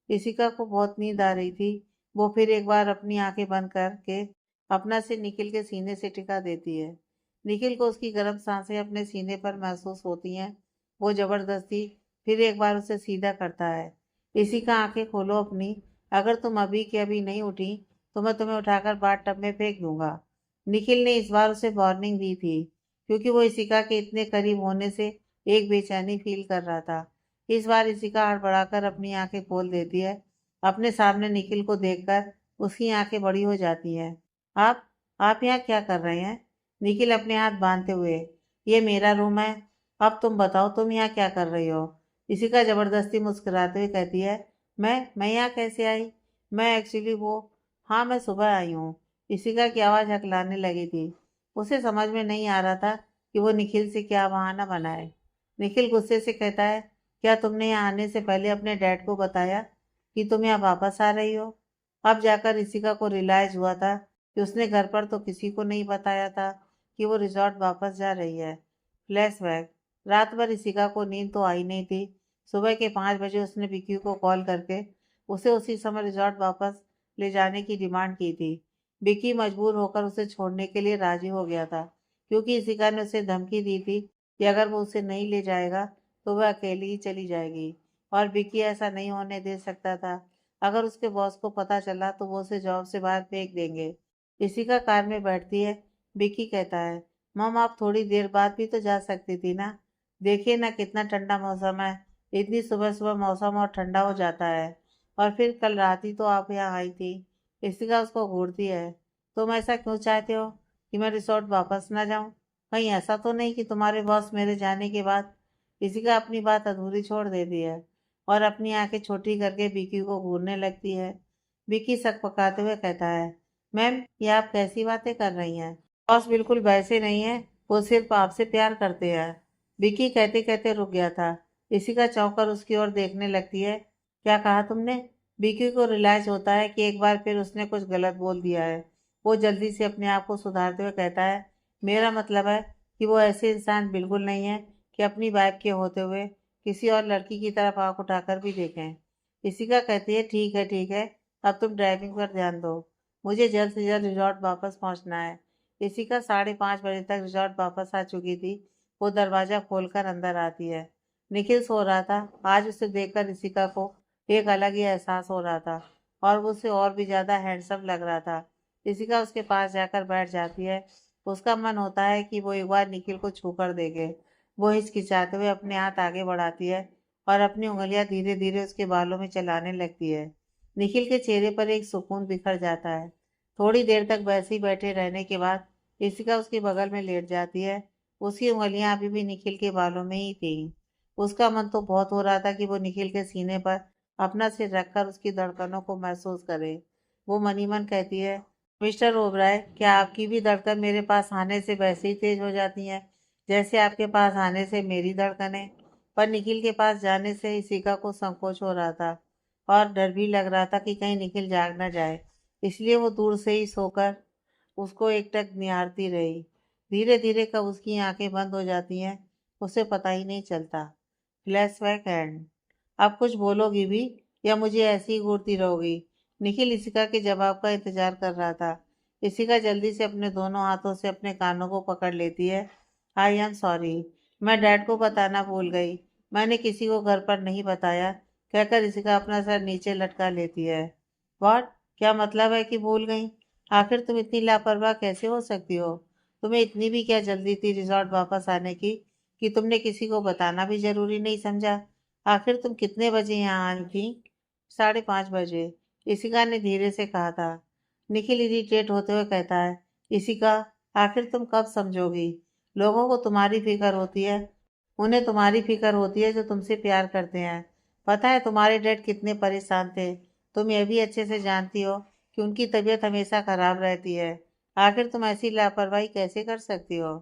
इशिका को बहुत नींद आ रही थी। वो फिर एक बार अपनी आंखें बंद करके अपना सिर निखिल के सीने से टिका देती है। निखिल को उसकी गर्म सांसें अपने सीने पर महसूस होती हैं। वो जबरदस्ती फिर एक बार उसे सीधा करता है। इसी का आंखें खोलो अपनी। अगर तुम अभी की अभी नहीं उठी तो मैं तुम्हें उठाकर बाथ टब में फेंक दूंगा। निखिल ने इस बार उसे वार्निंग दी थी, क्योंकि वो इशिका के इतने करीब होने से एक बेचैनी फील कर रहा था। इस बार इशिका हड़बड़ाकर अपनी आंखें खोल देती है। अपने सामने निखिल को देखकर उसकी आंखें बड़ी हो जाती हैं। आप आप यहाँ क्या कर रहे हैं? निखिल अपने हाथ बांधते हुए। ये मेरा रूम है। अब तुम बताओ, तुम यहाँ क्या कर रही हो? इशिका जबरदस्ती मुस्कुराते हुए कहती है, मैं यहाँ कैसे आई? मैं एक्चुअली वो हाँ, मैं सुबह आई हूँ। इशिका की आवाज़ हकलाने लगी थी। उसे समझ में नहीं आ रहा था कि वो निखिल से क्या बहाना बनाए। निखिल गुस्से से कहता है, क्या तुमने यहाँ आने से पहले अपने डैड को बताया कि तुम यहाँ वापस आ रही हो? अब जाकर इशिका को रियलाइज हुआ था कि उसने घर पर तो किसी को नहीं बताया था कि वो रिजॉर्ट वापस जा रही है। फ्लैशबैक। रात भर इशिका को नींद तो आई नहीं थी। सुबह के 5 बजे उसने विक्की को कॉल करके उसे उसी समय रिजॉर्ट वापस ले जाने की डिमांड की थी। विक्की मजबूर होकर उसे छोड़ने के लिए राजी हो गया था, क्योंकि इशिका ने उसे धमकी दी थी कि अगर वो उसे नहीं ले जाएगा तो वह अकेली ही चली जाएगी, और विक्की ऐसा नहीं होने दे सकता था। अगर उसके बॉस को पता चला तो वो उसे जॉब से बाहर फेंक देंगे। इशिका कार में बैठती है। विक्की कहता है, मम आप थोड़ी देर बाद भी तो जा सकती थी ना। देखिए ना कितना ठंडा मौसम है। इतनी सुबह सुबह मौसम और ठंडा हो जाता है। और फिर कल रात ही तो आप यहाँ आई थी। इशिका उसको घूरती है। तुम ऐसा क्यों चाहते हो कि मैं रिसोर्ट वापस ना जाऊं? कहीं ऐसा तो नहीं कि तुम्हारे बॉस मेरे जाने के बाद। इशिका अपनी बात अधूरी छोड़ देती है और अपनी आंखें छोटी करके विक्की को घूरने लगती है। विक्की सक पकाते हुए कहता है, मैम ये आप कैसी बातें कर रही हैं? बॉस बिल्कुल वैसे नहीं है, वो सिर्फ आपसे प्यार करते हैं। विक्की कहते कहते रुक गया था। इशिका चौंक कर उसकी ओर देखने लगती है। क्या कहा तुमने? बीकी को रियलाइज होता है कि एक बार फिर उसने कुछ गलत बोल दिया है। वो जल्दी से अपने आप को सुधारते हुए कहता है, मेरा मतलब है कि वो ऐसे इंसान बिल्कुल नहीं है कि अपनी वाइफ के होते हुए किसी और लड़की की तरफ आंख उठाकर भी देखें। इशिका कहती है, ठीक है, अब तुम ड्राइविंग पर ध्यान दो। मुझे जल्द से जल्द रिजॉर्ट वापस पहुंचना है। इशिका 5:30 बजे तक रिजॉर्ट वापस आ चुकी थी। वो दरवाजा खोलकर अंदर आती है। निखिल सो रहा था। आज उसे देखकर इशिका को एक अलग ही एहसास हो रहा था और वो उसे और भी ज्यादा हैंडसम लग रहा था। इशिका उसके पास जाकर बैठ जाती है। उसका मन होता है कि वो एक बार निखिल को छू कर देखे। वो हिचकिचाते हुए अपने हाथ आगे बढ़ाती है और अपनी उंगलियां धीरे धीरे उसके बालों में चलाने लगती है। निखिल के चेहरे पर एक सुकून बिखर जाता है। थोड़ी देर तक वैसे ही बैठे रहने के बाद इशिका उसके बगल में लेट जाती है। उसकी उंगलियां अभी भी निखिल के बालों में ही थी। उसका मन तो बहुत हो रहा था कि वो निखिल के सीने पर अपना सिर रखकर उसकी धड़कनों को महसूस करे। वो मन ही मन कहती है, मिस्टर ओबराय, क्या आपकी भी धड़कन मेरे पास आने से वैसे ही तेज हो जाती है जैसे आपके पास आने से मेरी धड़कनें? पर निखिल के पास जाने से इशिका को संकोच हो रहा था और डर भी लग रहा था कि कहीं निखिल जाग न जाए। इसलिए वो दूर से ही सोकर उसको एकटक निहारती रही। धीरे धीरे कब उसकी आंखें बंद हो जाती हैं उसे पता ही नहीं चलता। Flashback and. अब कुछ बोलोगी भी या मुझे ऐसी ही घूरती रहोगी? निखिल इशिका के जवाब का इंतजार कर रहा था। इशिका जल्दी से अपने दोनों हाथों से अपने कानों को पकड़ लेती है। आई एम सॉरी, मैं डैड को बताना भूल गई। मैंने किसी को घर पर नहीं बताया, कहकर इशिका अपना सर नीचे लटका लेती है। व्हाट? क्या मतलब है कि भूल गई? आखिर तुम इतनी लापरवाह कैसे हो सकती हो? तुम्हें इतनी भी क्या जल्दी थी रिजॉर्ट वापस आने की कि तुमने किसी को बताना भी जरूरी नहीं समझा? आखिर तुम कितने बजे यहाँ आई थी? 5:30 बजे, इशिका ने धीरे से कहा था। निखिल इरिटेट होते हुए कहता है, इशिका, आखिर तुम कब समझोगी? लोगों को तुम्हारी फिक्र होती है। उन्हें तुम्हारी फिक्र होती है जो तुमसे प्यार करते हैं। पता है तुम्हारे डैड कितने परेशान थे। तुम यह भी अच्छे से जानती हो कि उनकी तबीयत हमेशा खराब रहती है। आखिर तुम ऐसी लापरवाही कैसे कर सकती हो?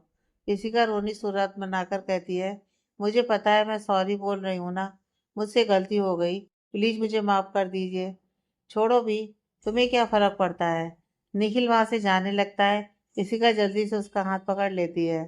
इशिका रोनी सूरत बनाकर कहती है, मुझे पता है, मैं सॉरी बोल रही हूँ ना। मुझसे गलती हो गई। प्लीज मुझे माफ कर दीजिए। छोड़ो भी, तुम्हें क्या फर्क पड़ता है? निखिल वहां से जाने लगता है। इशिका जल्दी से उसका हाथ पकड़ लेती है।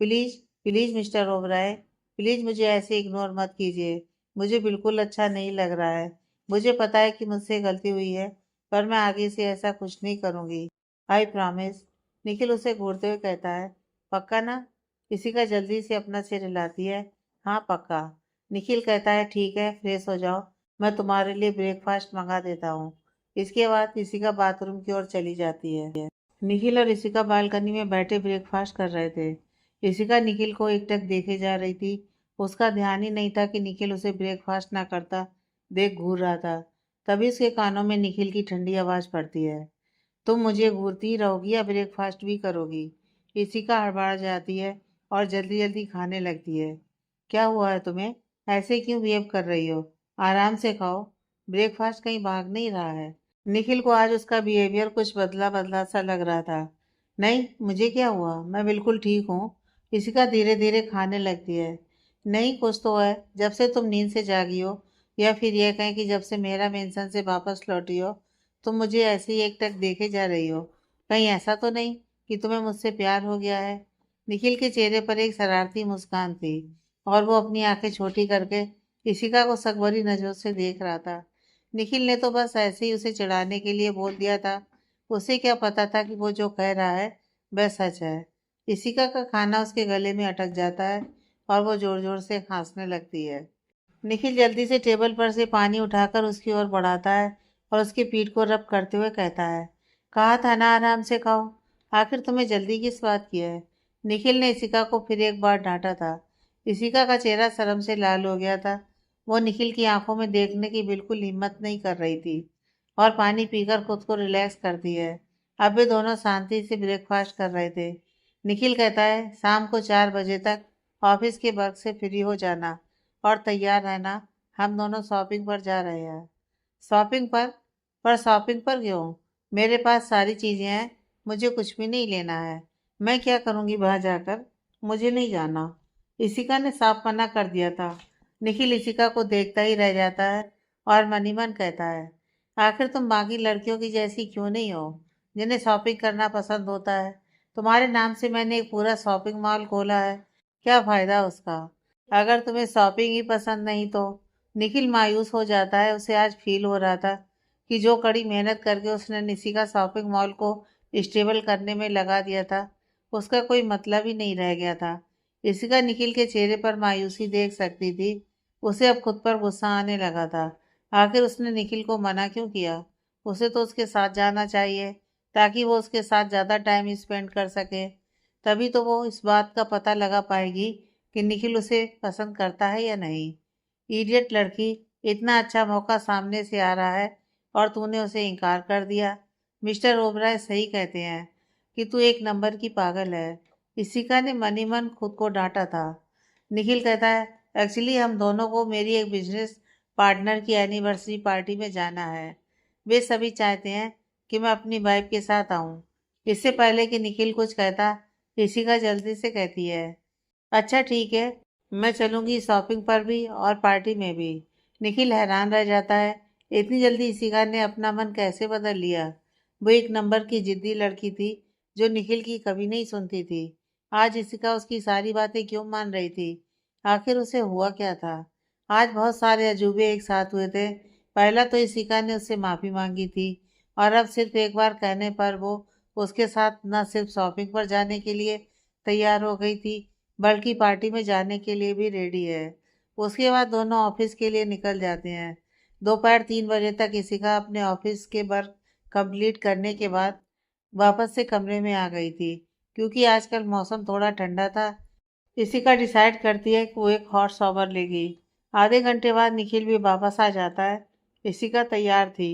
Please, please mister Oberoi, please मुझे ऐसे इग्नोर मत कीजिए। मुझे बिल्कुल अच्छा नहीं लग रहा है। मुझे पता है कि मुझसे गलती हुई है, पर मैं आगे से ऐसा कुछ नहीं करूंगी। I promise. निखिल उसे घूरते हुए कहता है, पक्का ना? इशिका जल्दी से अपना सिर हिलाती है। हाँ पक्का। निखिल कहता है, ठीक है, फ्रेश हो जाओ, मैं तुम्हारे लिए ब्रेकफास्ट मंगा देता हूँ। इसके बाद इशिका बाथरूम की ओर चली जाती है। निखिल और इशिका बालकनी में बैठे ब्रेकफास्ट कर रहे थे। इशिका निखिल को एकटक देखे जा रही थी। उसका ध्यान ही नहीं था कि निखिल उसे ब्रेकफास्ट ना करता देख घूर रहा था। तभी उसके कानों में निखिल की ठंडी आवाज पड़ती है, तुम मुझे घूरती ही रहोगी या ब्रेकफास्ट भी करोगी? इशिका हड़बड़ा जाती है और जल्दी जल्दी खाने लगती है। क्या हुआ है तुम्हें? ऐसे क्यों बिहेव कर रही हो? आराम से खाओ, ब्रेकफास्ट कहीं भाग नहीं रहा है। निखिल को आज उसका बिहेवियर कुछ बदला बदला सा लग रहा था। नहीं, मुझे क्या हुआ, मैं बिल्कुल ठीक हूँ। इशिका धीरे धीरे खाने लगती है। नहीं, कुछ तो है। जब से तुम नींद से जागी हो, या फिर यह कहें कि जब से मेरा मेंशन से वापस लौटी हो, तुम मुझे ऐसे ही एकटक देखे जा रही हो। कहीं ऐसा तो नहीं कि तुम्हें मुझसे प्यार हो गया है? निखिल के चेहरे पर एक शरारती मुस्कान थी और वो अपनी आंखें छोटी करके इशिका को सकभरी नजरों से देख रहा था। निखिल ने तो बस ऐसे ही उसे चिढ़ाने के लिए बोल दिया था। उसे क्या पता था कि वो जो कह रहा है वह सच है। इशिका का खाना उसके गले में अटक जाता है और वो जोर जोर से खांसने लगती है। निखिल जल्दी से टेबल पर से पानी उठाकर उसकी ओर बढ़ाता है और उसकी पीठ को रब करते हुए कहता है, कहा था ना आराम से खाओ, आखिर तुम्हें जल्दी किस बात की है? निखिल ने इशिका को फिर एक बार डांटा था। इशिका का चेहरा शर्म से लाल हो गया था। वो निखिल की आंखों में देखने की बिल्कुल हिम्मत नहीं कर रही थी और पानी पीकर खुद को रिलैक्स करती है। अब वे दोनों शांति से ब्रेकफास्ट कर रहे थे। निखिल कहता है, शाम को 4 बजे तक ऑफिस के वर्क से फ्री हो जाना और तैयार रहना। हम दोनों शॉपिंग पर जा रहे हैं। शॉपिंग पर? पर शॉपिंग पर क्यों? मेरे पास सारी चीजें हैं, मुझे कुछ भी नहीं लेना है। मैं क्या करूंगी वहां जाकर? मुझे नहीं जाना। इशिका ने साफ मना कर दिया था। निखिल इशिका को देखता ही रह जाता है और मन ही मन कहता है, आखिर तुम बाकी लड़कियों की जैसी क्यों नहीं हो, जिन्हें शॉपिंग करना पसंद होता है। तुम्हारे नाम से मैंने एक पूरा शॉपिंग मॉल खोला है, क्या फायदा उसका। अगर तुम्हें शॉपिंग ही पसंद नहीं तो। निखिल मायूस हो जाता है। उसे आज फील हो रहा था कि जो कड़ी मेहनत करके उसने निशिका शॉपिंग मॉल को स्टेबल करने में लगा दिया था, उसका कोई मतलब ही नहीं रह गया था। निशिका निखिल के चेहरे पर मायूसी देख सकती थी। उसे अब खुद पर गुस्सा आने लगा था। आखिर उसने निखिल को मना क्यों किया। उसे तो उसके साथ जाना चाहिए, ताकि वो उसके साथ ज़्यादा टाइम स्पेंड कर सके। तभी तो वो इस बात का पता लगा पाएगी कि निखिल उसे पसंद करता है या नहीं। इडियट लड़की, इतना अच्छा मौका सामने से आ रहा है और तूने उसे इनकार कर दिया। मिस्टर ओबराय सही कहते हैं कि तू एक नंबर की पागल है। इशिका ने मन ही मन खुद को डांटा था। निखिल कहता है, एक्चुअली हम दोनों को मेरी एक बिजनेस पार्टनर की एनिवर्सरी पार्टी में जाना है। वे सभी चाहते हैं कि मैं अपनी वाइफ के साथ आऊं। इससे पहले कि निखिल कुछ कहता, इशिका जल्दी से कहती है, अच्छा ठीक है, मैं चलूंगी शॉपिंग पर भी और पार्टी में भी। निखिल हैरान रह जाता है, इतनी जल्दी इशिका ने अपना मन कैसे बदल लिया। वो एक नंबर की जिद्दी लड़की थी, जो निखिल की कभी नहीं सुनती थी। आज इशिका उसकी सारी बातें क्यों मान रही थी। आखिर उसे हुआ क्या था। आज बहुत सारे अजूबे एक साथ हुए थे। पहला तो इशिका ने उससे माफ़ी मांगी थी, और अब सिर्फ एक बार कहने पर वो उसके साथ न सिर्फ शॉपिंग पर जाने के लिए तैयार हो गई थी, बल्कि पार्टी में जाने के लिए भी रेडी है। उसके बाद दोनों ऑफिस के लिए निकल जाते हैं। दोपहर 3 बजे तक इशिका अपने ऑफिस के वर्क कंप्लीट करने के बाद वापस से कमरे में आ गई थी। क्योंकि आजकल मौसम थोड़ा ठंडा था, इशिका डिसाइड करती है कि वो एक हॉट शॉवर लेगी। आधे घंटे बाद निखिल भी वापस आ जाता है। इशिका तैयार थी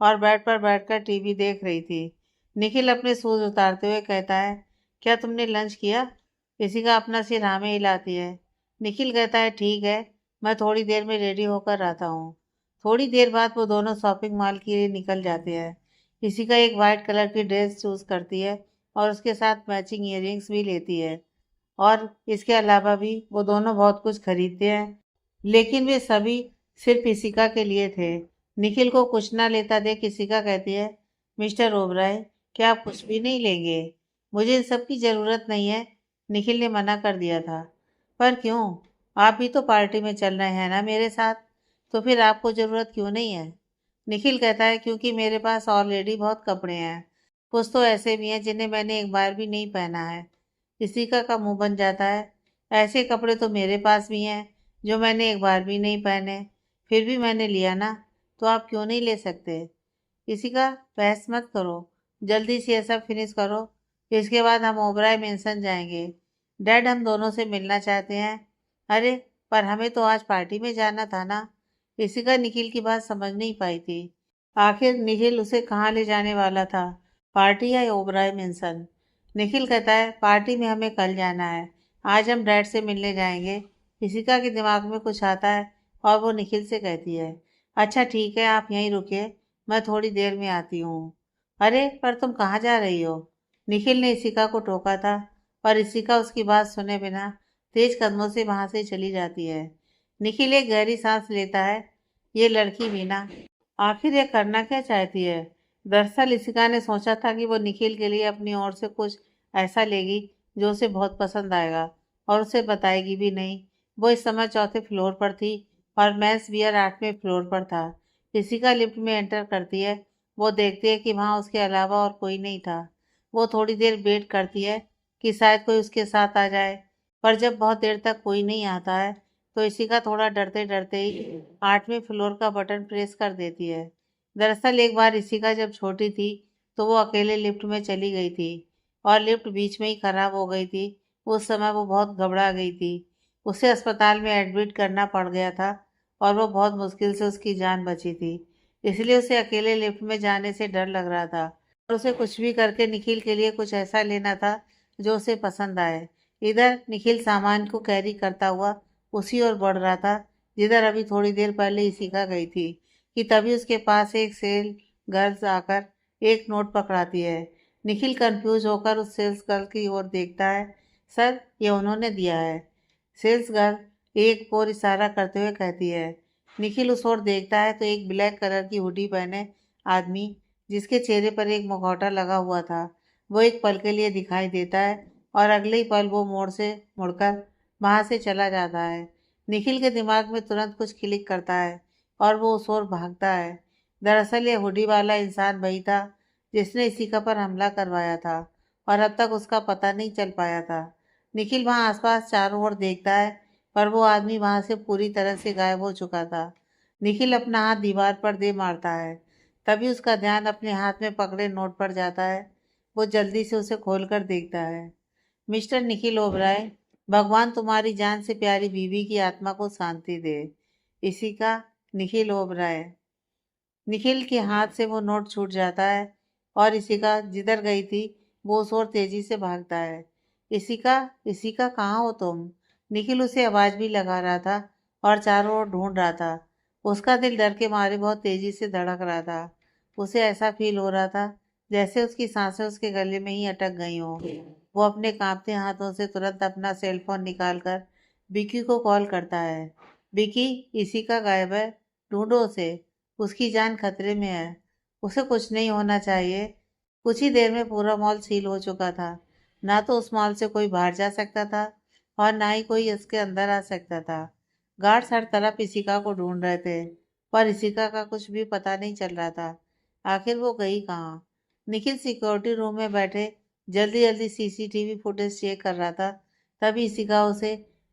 और बेड पर बैठकर टीवी देख रही थी। निखिल अपने शूज उतारते हुए कहता है, क्या तुमने लंच किया। इशिका अपना सिर हाँ में हिलाती है। निखिल कहता है, ठीक है, मैं थोड़ी देर में रेडी होकर आता हूँ। थोड़ी देर बाद वो दोनों शॉपिंग मॉल के लिए निकल जाते हैं। इशिका एक वाइट कलर की ड्रेस चूज करती है और उसके साथ मैचिंग ईयरिंग्स भी लेती है। और इसके अलावा भी वो दोनों बहुत कुछ खरीदते हैं, लेकिन वे सभी सिर्फ इशिका के लिए थे। निखिल को कुछ ना लेता देख इशिका कहती है, मिस्टर ओबराय, क्या आप कुछ भी नहीं लेंगे। मुझे इन सब की ज़रूरत नहीं है। निखिल ने मना कर दिया था। पर क्यों, आप भी तो पार्टी में चल रहे हैं ना मेरे साथ, तो फिर आपको ज़रूरत क्यों नहीं है। निखिल कहता है, क्योंकि मेरे पास ऑलरेडी बहुत कपड़े हैं। कुछ तो ऐसे भी हैं जिन्हें मैंने एक बार भी नहीं पहना है। इशिका का मुंह बन जाता है। ऐसे कपड़े तो मेरे पास भी हैं जो मैंने एक बार भी नहीं पहने, फिर भी मैंने लिया ना, तो आप क्यों नहीं ले सकते। इशिका, बहस मत करो, जल्दी से ये सब फिनिश करो, इसके बाद हम ओबराय मेंशन जाएंगे। डैड हम दोनों से मिलना चाहते हैं। अरे, पर हमें तो आज पार्टी में जाना था ना। इशिका निखिल की बात समझ नहीं पाई थी। आखिर निखिल उसे कहाँ ले जाने वाला था, पार्टी या ओबराय मेंशन। निखिल कहता है, पार्टी में हमें कल जाना है, आज हम डैड से मिलने जाएंगे। इशिका के दिमाग में कुछ आता है और वो निखिल से कहती है, अच्छा ठीक है, आप यहीं रुकिए, मैं थोड़ी देर में आती हूँ। अरे, पर तुम कहाँ जा रही हो। निखिल ने इशिका को टोका था, पर इशिका उसकी बात सुने बिना तेज कदमों से वहां से चली जाती है। निखिल एक गहरी सांस लेता है। ये लड़की भी ना, आखिर यह करना क्या चाहती है। दरअसल इशिका ने सोचा था कि वो निखिल के लिए अपनी ओर से कुछ ऐसा लेगी जो उसे बहुत पसंद आएगा, और उसे बताएगी भी नहीं। वो इस समय चौथे फ्लोर पर थी और मेंस वियर 8वें फ्लोर पर था। इशिका लिफ्ट में एंटर करती है। वो देखती है कि वहाँ उसके अलावा और कोई नहीं था। वो थोड़ी देर वेट करती है कि शायद कोई उसके साथ आ जाए, पर जब बहुत देर तक कोई नहीं आता है तो इशिका थोड़ा डरते डरते ही 8वें फ्लोर का बटन प्रेस कर देती है। दरअसल एक बार इशिका जब छोटी थी तो वो अकेले लिफ्ट में चली गई थी और लिफ्ट बीच में ही खराब हो गई थी। उस समय वो बहुत घबरा गई थी। उसे अस्पताल में एडमिट करना पड़ गया था और वो बहुत मुश्किल से उसकी जान बची थी। इसलिए उसे अकेले लिफ्ट में जाने से डर लग रहा था, और उसे कुछ भी करके निखिल के लिए कुछ ऐसा लेना था जो उसे पसंद आए। इधर निखिल सामान को कैरी करता हुआ उसी ओर बढ़ रहा था जिधर अभी थोड़ी देर पहले इशिका गई थी, कि तभी उसके पास एक सेल गर्ल्स आकर एक नोट पकड़ाती है। निखिल कंफ्यूज होकर उस सेल्स गर्ल की ओर देखता है। सर, ये उन्होंने दिया है। सेल्स गर्ल एक और इशारा करते हुए कहती है। निखिल उस ओर देखता है तो एक ब्लैक कलर की हुडी पहने आदमी, जिसके चेहरे पर एक मुखौटा लगा हुआ था, वो एक पल के लिए दिखाई देता है और अगले ही पल वो मोड़ से मुड़कर वहां से चला जाता है। निखिल के दिमाग में तुरंत कुछ क्लिक करता है और वो उस ओर भागता है। दरअसल ये हुडी वाला इंसान वही था जिसने इसिका पर हमला करवाया था और अब तक उसका पता नहीं चल पाया था। निखिल वहां आसपास चारों ओर देखता है, पर वो आदमी वहां से पूरी तरह से गायब हो चुका था। निखिल अपना हाथ दीवार पर दे मारता है। तभी उसका ध्यान अपने हाथ में पकड़े नोट पर जाता है। वो जल्दी से उसे खोलकर देखता है। मिस्टर निखिल ओबराय, भगवान तुम्हारी जान से प्यारी बीवी की आत्मा को शांति दे। इसी का निखिल ओबराय। निखिल के हाथ से वो नोट छूट जाता है और इसिका जिधर गई थी वो उस ओर तेजी से भागता है। इसिका, इसिका कहाँ हो तुम? निखिल उसे आवाज भी लगा रहा था और चारों ओर ढूंढ रहा था। उसका दिल डर के मारे बहुत तेजी से धड़क रहा था। उसे ऐसा फील हो रहा था जैसे उसकी सांसें उसके गले में ही अटक गई हों। वो अपने कांपते हाथों से तुरंत अपना सेल फोन निकालकर विकी को कॉल करता है। विकी, इसिका गायब है, ढूंढो उसे, उसकी जान खतरे में है, उसे कुछ नहीं होना चाहिए। कुछ ही देर में पूरा मॉल सील हो चुका था। ना तो उस मॉल से कोई बाहर जा सकता था और ना ही कोई इसके अंदर आ सकता था। गार्ड्स हर तरफ इसिका को ढूंढ रहे थे, पर इसिका का कुछ भी पता नहीं चल रहा था। आखिर वो गई कहाँ? निखिल सिक्योरिटी रूम में बैठे जल्दी जल्दी सीसीटीवी फुटेज चेक कर रहा था। तभी इसिका उसे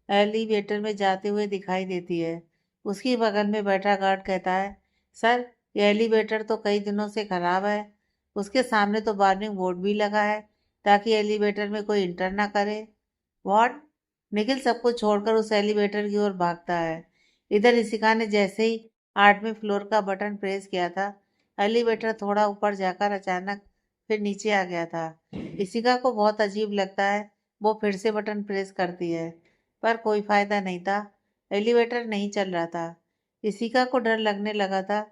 एलिवेटर में जाते हुए दिखाई देती है। उसकी बगल में बैठा गार्ड कहता है, सर, ये एलिवेटर तो कई दिनों से खराब है। उसके सामने तो वार्निंग बोर्ड भी लगा है ताकि एलिवेटर में कोई इंटर ना करे। व्हाट? निखिल सब कुछ छोड़कर उस एलिवेटर की ओर भागता है। इधर इसिका ने जैसे ही 8वें फ्लोर का बटन प्रेस किया था, एलिवेटर थोड़ा ऊपर जाकर अचानक फिर नीचे आ गया था। इसिका को बहुत अजीब लगता है। वो फिर से बटन प्रेस करती है, पर कोई फायदा नहीं था। एलिवेटर नहीं चल रहा था। इसिका को डर लगने लगा था।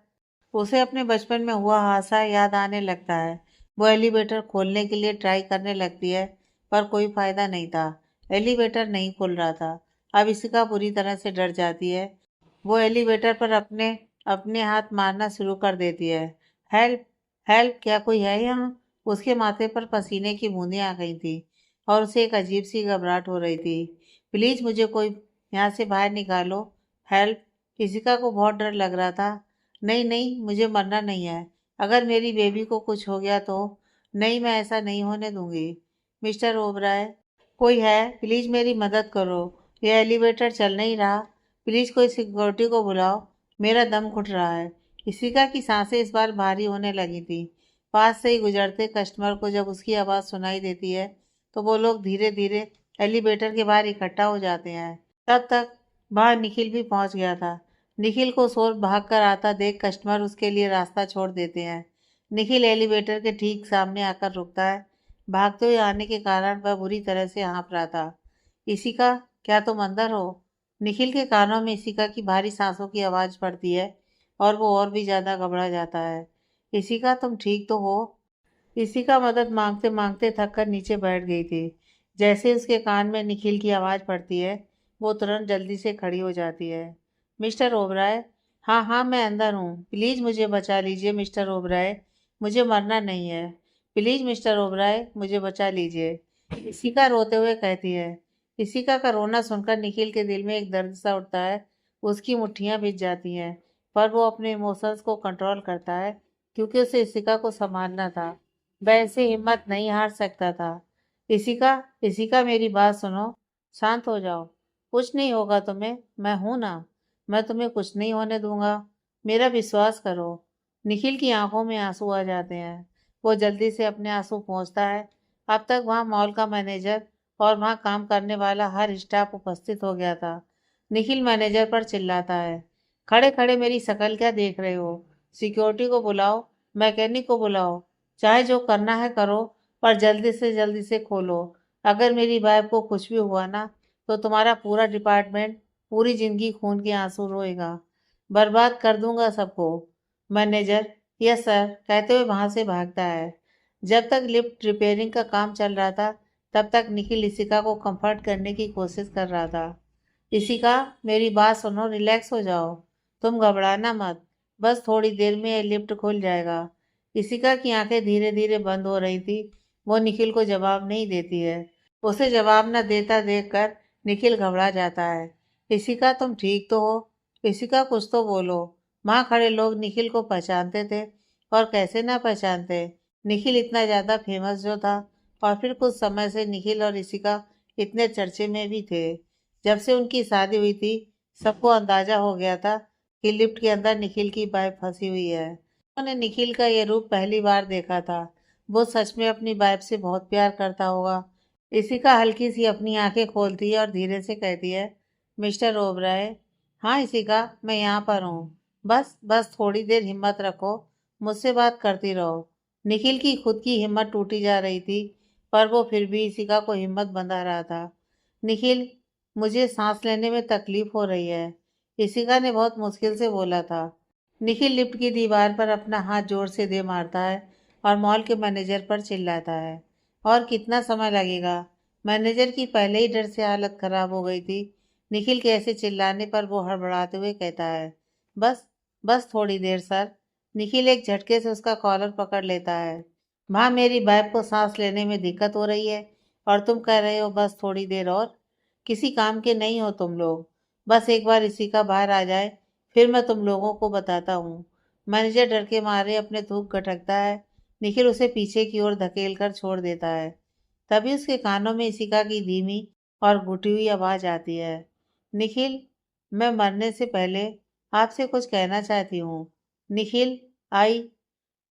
उसे अपने बचपन में हुआ हादसा याद आने लगता है। वो एलिवेटर खोलने के लिए ट्राई करने लगती है, पर कोई फायदा नहीं था। एलिवेटर नहीं खुल रहा था। अब इसिका बुरी तरह से डर जाती है। वो एलिवेटर पर अपने अपने हाथ मारना शुरू कर देती है। हेल्प! हेल्प! क्या कोई है यहाँ? उसके माथे पर पसीने की बूंदें आ गई थी और उसे एक अजीब सी घबराहट हो रही थी। प्लीज मुझे कोई यहाँ से बाहर निकालो। हेल्प! इसिका को बहुत डर लग रहा था। नहीं नहीं, मुझे मरना नहीं है। अगर मेरी बेबी को कुछ हो गया तो? नहीं, मैं ऐसा नहीं होने दूंगी। मिस्टर ओबराय, कोई है? प्लीज मेरी मदद करो। यह एलिवेटर चल नहीं रहा। प्लीज कोई सिक्योरिटी को बुलाओ। मेरा दम घुट रहा है। इसिका की सांसें इस बार भारी होने लगी थी। पास से ही गुजरते कस्टमर को जब उसकी आवाज़ सुनाई देती है तो वो लोग धीरे धीरे एलिवेटर के बाहर इकट्ठा हो जाते हैं। तब तक बाहर निखिल भी पहुंच गया था। निखिल को शोर भाग कर आता देख कस्टमर उसके लिए रास्ता छोड़ देते हैं। निखिल एलिवेटर के ठीक सामने आकर रुकता है। भागते हुए आने के कारण वह बुरी तरह से हाँफ रहा था। इसिका, क्या तुम अंदर हो? निखिल के कानों में इसिका की भारी सांसों की आवाज पड़ती है और वो और भी ज्यादा घबरा जाता है। इसिका, तुम ठीक तो हो? इसिका मदद मांगते मांगते थक कर नीचे बैठ गई थी। जैसे उसके कान में निखिल की आवाज पड़ती है, वो तुरंत जल्दी से खड़ी हो जाती है। मिस्टर ओबराय? हाँ हाँ, मैं अंदर हूँ। प्लीज मुझे बचा लीजिए मिस्टर ओबराय। मुझे मरना नहीं है। प्लीज मिस्टर ओबराय, मुझे बचा लीजिए। इसिका रोते हुए कहती है। इसिका का रोना सुनकर निखिल के दिल में एक दर्द सा उठता है। उसकी मुट्ठियां भिज जाती हैं, पर वो अपने इमोशंस को कंट्रोल करता है क्योंकि उसे इसिका को संभालना था। वह ऐसे हिम्मत नहीं हार सकता था। इसिका, इसिका, मेरी बात सुनो। शांत हो जाओ। कुछ नहीं होगा तुम्हें, मैं हूं ना। मैं तुम्हें कुछ नहीं होने दूंगा। मेरा विश्वास करो। निखिल की आंखों में आंसू आ जाते हैं। वो जल्दी से अपने आंसू पोंछता है। अब तक वहां मॉल का मैनेजर और वहां काम करने वाला हर स्टाफ उपस्थित हो गया था। निखिल मैनेजर पर चिल्लाता है, खड़े खड़े मेरी शक्ल क्या देख रहे हो? सिक्योरिटी को बुलाओ, मैकेनिक को बुलाओ, चाहे जो करना है करो, पर जल्दी से खोलो। अगर मेरी वाइफ को कुछ भी हुआ ना, तो तुम्हारा पूरा डिपार्टमेंट पूरी जिंदगी खून के आंसू रोएगा। बर्बाद कर दूंगा सबको। मैनेजर, यस सर, कहते हुए वहां से भागता है। जब तक लिफ्ट रिपेयरिंग का काम चल रहा था, तब तक निखिल इसिका को कंफर्ट करने की कोशिश कर रहा था। इसिका, मेरी बात सुनो, रिलैक्स हो जाओ। तुम घबराना मत। बस थोड़ी देर में ये लिफ्ट खुल जाएगा। इशिका की आंखें धीरे धीरे बंद हो रही थी। वो निखिल को जवाब नहीं देती है। उसे जवाब न देता देखकर निखिल घबरा जाता है। इशिका, तुम ठीक तो हो? इशिका, कुछ तो बोलो। वहां खड़े लोग निखिल को पहचानते थे, और कैसे ना पहचानते। निखिल इतना ज्यादा फेमस जो था, और फिर कुछ समय से निखिल और इशिका इतने चर्चे में भी थे। जब से उनकी शादी हुई थी, सबको अंदाजा हो गया था कि लिफ्ट के अंदर निखिल की वाइफ फंसी हुई है। उन्होंने निखिल का ये रूप पहली बार देखा था। वो सच में अपनी वाइफ से बहुत प्यार करता होगा। इशिका हल्की सी अपनी आंखें खोलती है और धीरे से कहती है, मिस्टर ओबराय। हाँ इशिका, मैं यहाँ पर हूँ। बस बस थोड़ी देर हिम्मत रखो, मुझसे बात करती रहो। निखिल की खुद की हिम्मत टूटी जा रही थी, पर वो फिर भी इशिका को हिम्मत बंधा रहा था। निखिल, मुझे सांस लेने में तकलीफ हो रही है, इशिका ने बहुत मुश्किल से बोला था। निखिल लिफ्ट की दीवार पर अपना हाथ जोर से दे मारता है और मॉल के मैनेजर पर चिल्लाता है, और कितना समय लगेगा? मैनेजर की पहले ही डर से हालत खराब हो गई थी। निखिल के ऐसे चिल्लाने पर वो हड़बड़ाते हुए कहता है, बस बस थोड़ी देर सर। निखिल एक झटके से उसका कॉलर पकड़ लेता है। माँ, मेरी वाइफ को सांस लेने में दिक्कत हो रही है, और तुम कह रहे हो बस थोड़ी देर और? किसी काम के नहीं हो तुम लोग। बस एक बार इसी का बाहर आ जाए, फिर मैं तुम लोगों को बताता हूँ। मैनेजर डर के मारे अपने थूक गटकता है। निखिल उसे पीछे की ओर धकेल कर छोड़ देता है। तभी उसके कानों में इशिका की धीमी और घुटी हुई आवाज आती है, निखिल, मैं मरने से पहले आपसे कुछ कहना चाहती हूँ। निखिल, आई।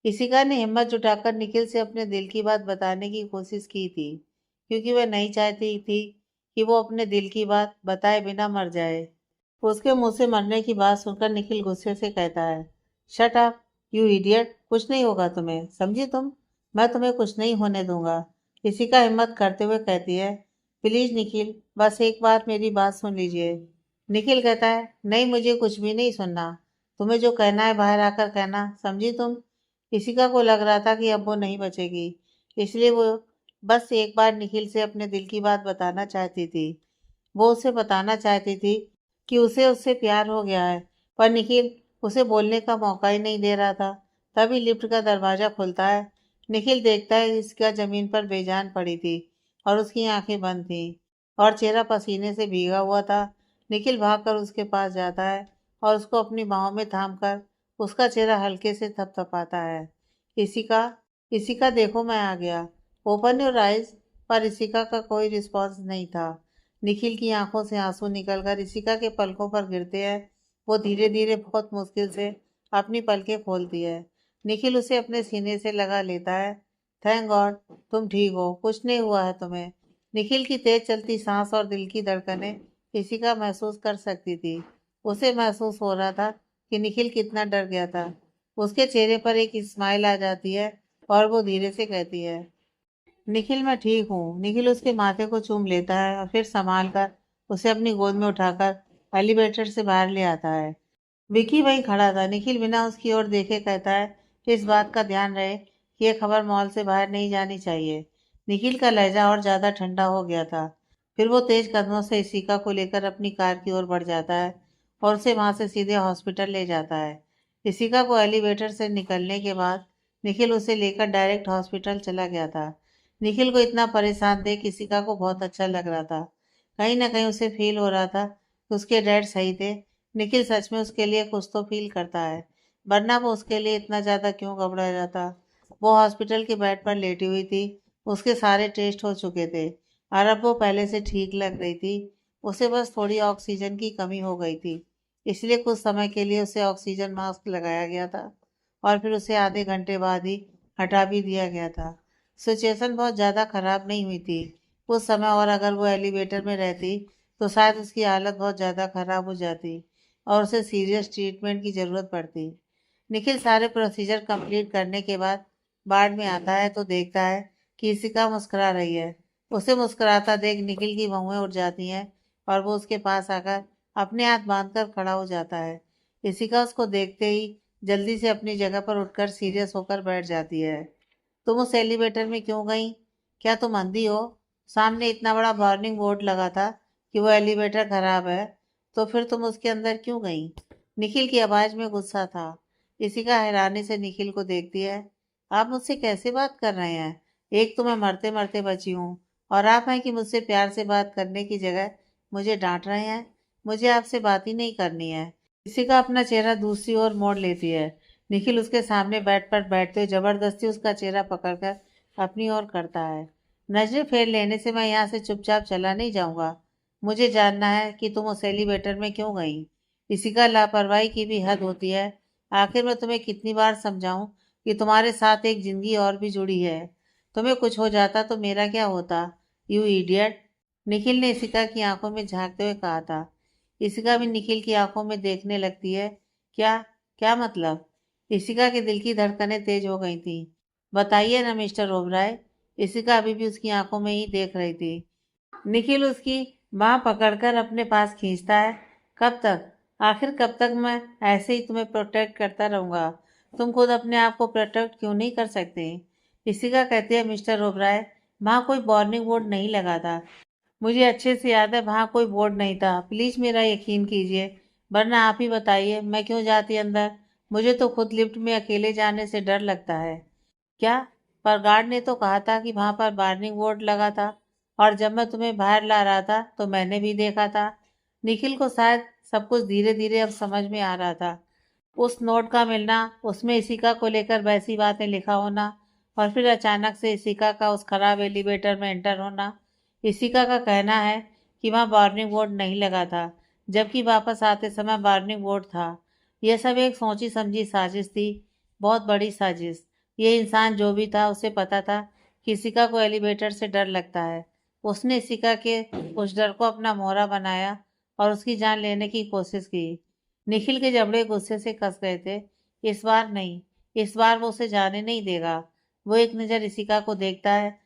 इशिका ने हिम्मत जुटाकर निखिल से अपने दिल की बात बताने की कोशिश की थी, क्योंकि वह नहीं चाहती थी कि वो अपने दिल की बात बताए बिना मर जाए। उसके मुंह से मरने की बात सुनकर निखिल गुस्से से कहता है, शट अप यू इडियट, कुछ नहीं होगा तुम्हें, समझी तुम? मैं तुम्हें कुछ नहीं होने दूंगा। इशिका हिम्मत करते हुए कहती है, प्लीज निखिल, बस एक बार मेरी बात सुन लीजिए। निखिल कहता है, नहीं, मुझे कुछ भी नहीं सुनना। तुम्हें जो कहना है बाहर आकर कहना, समझी तुम? इशिका को लग रहा था कि अब वो नहीं बचेगी, इसलिए वो बस एक बार निखिल से अपने दिल की बात बताना चाहती थी। वो उसे बताना चाहती थी कि उसे उससे प्यार हो गया है, पर निखिल उसे बोलने का मौका ही नहीं दे रहा था। तभी लिफ्ट का दरवाजा खुलता है। निखिल देखता है इसका जमीन पर बेजान पड़ी थी, और उसकी आंखें बंद थी, और चेहरा पसीने से भीगा हुआ था। निखिल भागकर उसके पास जाता है और उसको अपनी बाहों में थामकर उसका चेहरा हल्के से थपथपाता है। इशिका, इशिका, देखो मैं आ गया। Open your eyes. पर इशिका का कोई रिस्पॉन्स नहीं था। निखिल की आंखों से आंसू निकलकर इशिका के पलकों पर गिरते हैं। वो धीरे धीरे बहुत मुश्किल से अपनी पलकें खोलती है। निखिल उसे अपने सीने से लगा लेता है। थैंक गॉड, तुम ठीक हो, कुछ नहीं हुआ है तुम्हें। निखिल की तेज चलती सांस और दिल की धड़कनें इशिका महसूस कर सकती थी। उसे महसूस हो रहा था कि निखिल कितना डर गया था। उसके चेहरे पर एक स्माइल आ जाती है, और वो धीरे से कहती है, निखिल, मैं ठीक हूँ। निखिल उसके माथे को चूम लेता है और फिर संभाल कर उसे अपनी गोद में उठाकर एलिवेटर से बाहर ले आता है। विकी वहीं खड़ा था। निखिल बिना उसकी ओर देखे कहता है, इस बात का ध्यान रहे कि यह खबर मॉल से बाहर नहीं जानी चाहिए। निखिल का लहजा और ज्यादा ठंडा हो गया था। फिर वो तेज कदमों से इशिका को लेकर अपनी कार की ओर बढ़ जाता है और उसे वहां से सीधे हॉस्पिटल ले जाता है। इशिका को एलिवेटर से निकलने के बाद निखिल उसे लेकर डायरेक्ट हॉस्पिटल चला गया था। निखिल को इतना परेशान देख इशिका को बहुत अच्छा लग रहा था। कहीं ना कहीं उसे फील हो रहा था कि उसके डैड सही थे। निखिल सच में उसके लिए कुछ तो फील करता है, वरना वो उसके लिए इतना ज्यादा क्यों घबरा जाता। वो हॉस्पिटल के बेड पर लेटी हुई थी। उसके सारे टेस्ट हो चुके थे, और अब वो पहले से ठीक लग रही थी। उसे बस थोड़ी ऑक्सीजन की कमी हो गई थी, इसलिए कुछ समय के लिए उसे ऑक्सीजन मास्क लगाया गया था, और फिर उसे आधे घंटे बाद ही हटा भी दिया गया था। सिचुएशन बहुत ज़्यादा खराब नहीं हुई थी। कुछ समय और अगर वो एलिवेटर में रहती तो शायद उसकी हालत बहुत ज़्यादा खराब हो जाती, और उसे सीरियस ट्रीटमेंट की ज़रूरत पड़ती। निखिल सारे प्रोसीजर कंप्लीट करने के बाद वार्ड में आता है तो देखता है कि इशिका मुस्कुरा रही है। उसे मुस्कुराता देख निखिल की भौहें उठ जाती हैं, और वो उसके पास आकर अपने हाथ बांधकर खड़ा हो जाता है। इशिका उसको देखते ही जल्दी से अपनी जगह पर उठकर सीरियस होकर बैठ जाती है। तुम उस एलिवेटर में क्यों गई? क्या तुम अंधी हो? सामने इतना बड़ा वार्निंग बोर्ड लगा था कि वो एलिवेटर खराब है, तो फिर तुम उसके अंदर क्यों गई? निखिल की आवाज में गुस्सा था। इशिका हैरानी से निखिल को देखती है। आप मुझसे कैसे बात कर रहे हैं? एक तो मैं मरते मरते बची हूँ और आप हैं कि मुझसे प्यार से बात करने की जगह मुझे डांट रहे हैं। मुझे आपसे बात ही नहीं करनी है। इशिका अपना चेहरा दूसरी ओर मोड़ लेती है। निखिल उसके सामने बेड पर बैठते हुए जबरदस्ती उसका चेहरा पकड़कर अपनी ओर करता है। नजरें फेर लेने से मैं यहाँ से चुपचाप चला नहीं जाऊंगा। मुझे जानना है कि तुम उस एलिवेटर में क्यों गई। इशिका लापरवाही की भी हद होती है। आखिर मैं तुम्हें कितनी बार समझाऊं कि तुम्हारे साथ एक जिंदगी और भी जुड़ी है। तुम्हें कुछ हो जाता तो मेरा क्या होता? You idiot. निखिल ने इशिका की आंखों में झांकते हुए कहा था। इशिका भी निखिल की आंखों में देखने लगती है। क्या? क्या मतलब? इशिका के दिल की धड़कनें तेज हो गई थी। बताइए ना मिस्टर ओबराय। इशिका अभी भी उसकी आंखों में ही देख रही थी। निखिल उसकी बाह पकड़कर अपने पास खींचता है। कब तक? आखिर कब तक मैं ऐसे ही तुम्हें प्रोटेक्ट करता रहूंगा? तुम खुद अपने आप को प्रोटेक्ट क्यों नहीं कर सकते? इशिका कहती है, मिस्टर ओबराय, वहाँ कोई वार्निंग बोर्ड नहीं लगा था। मुझे अच्छे से याद है वहाँ कोई बोर्ड नहीं था। प्लीज़ मेरा यकीन कीजिए, वरना आप ही बताइए मैं क्यों जाती अंदर। मुझे तो खुद लिफ्ट में अकेले जाने से डर लगता है। क्या? पर गार्ड ने तो कहा था कि वहां पर वार्निंग बोर्ड लगा था। और जब मैं तुम्हें बाहर ला रहा था तो मैंने भी देखा था। निखिल को शायद सब कुछ धीरे धीरे अब समझ में आ रहा था। उस नोट का मिलना, उसमें इशिका को लेकर वैसी बातें लिखा होना, और फिर अचानक से इशिका का उस खराब एलिवेटर में एंटर होना। इशिका का कहना है कि वहाँ वार्निंग बोर्ड नहीं लगा था, जबकि वापस आते समय वार्निंग बोर्ड था। यह सब एक सोची समझी साजिश थी, बहुत बड़ी साजिश। ये इंसान जो भी था उसे पता था कि इशिका को एलिवेटर से डर लगता है। उसने इशिका के उस डर को अपना मोहरा बनाया और उसकी जान लेने की कोशिश की। निखिल के जबड़े गुस्से से कस गए थे। इस बार नहीं, इस बार वो उसे जाने नहीं देगा। वो एक नज़र इशिका को देखता है,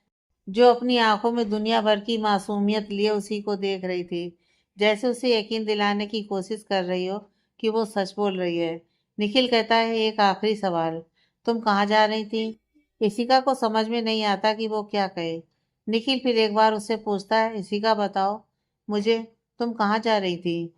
जो अपनी आंखों में दुनिया भर की मासूमियत लिए उसी को देख रही थी, जैसे उसे यकीन दिलाने की कोशिश कर रही हो कि वो सच बोल रही है। निखिल कहता है, एक आखिरी सवाल, तुम कहाँ जा रही थी? इशिका को समझ में नहीं आता कि वो क्या कहे। निखिल फिर एक बार उससे पूछता है, इशिका बताओ मुझे, तुम कहाँ जा रही थी?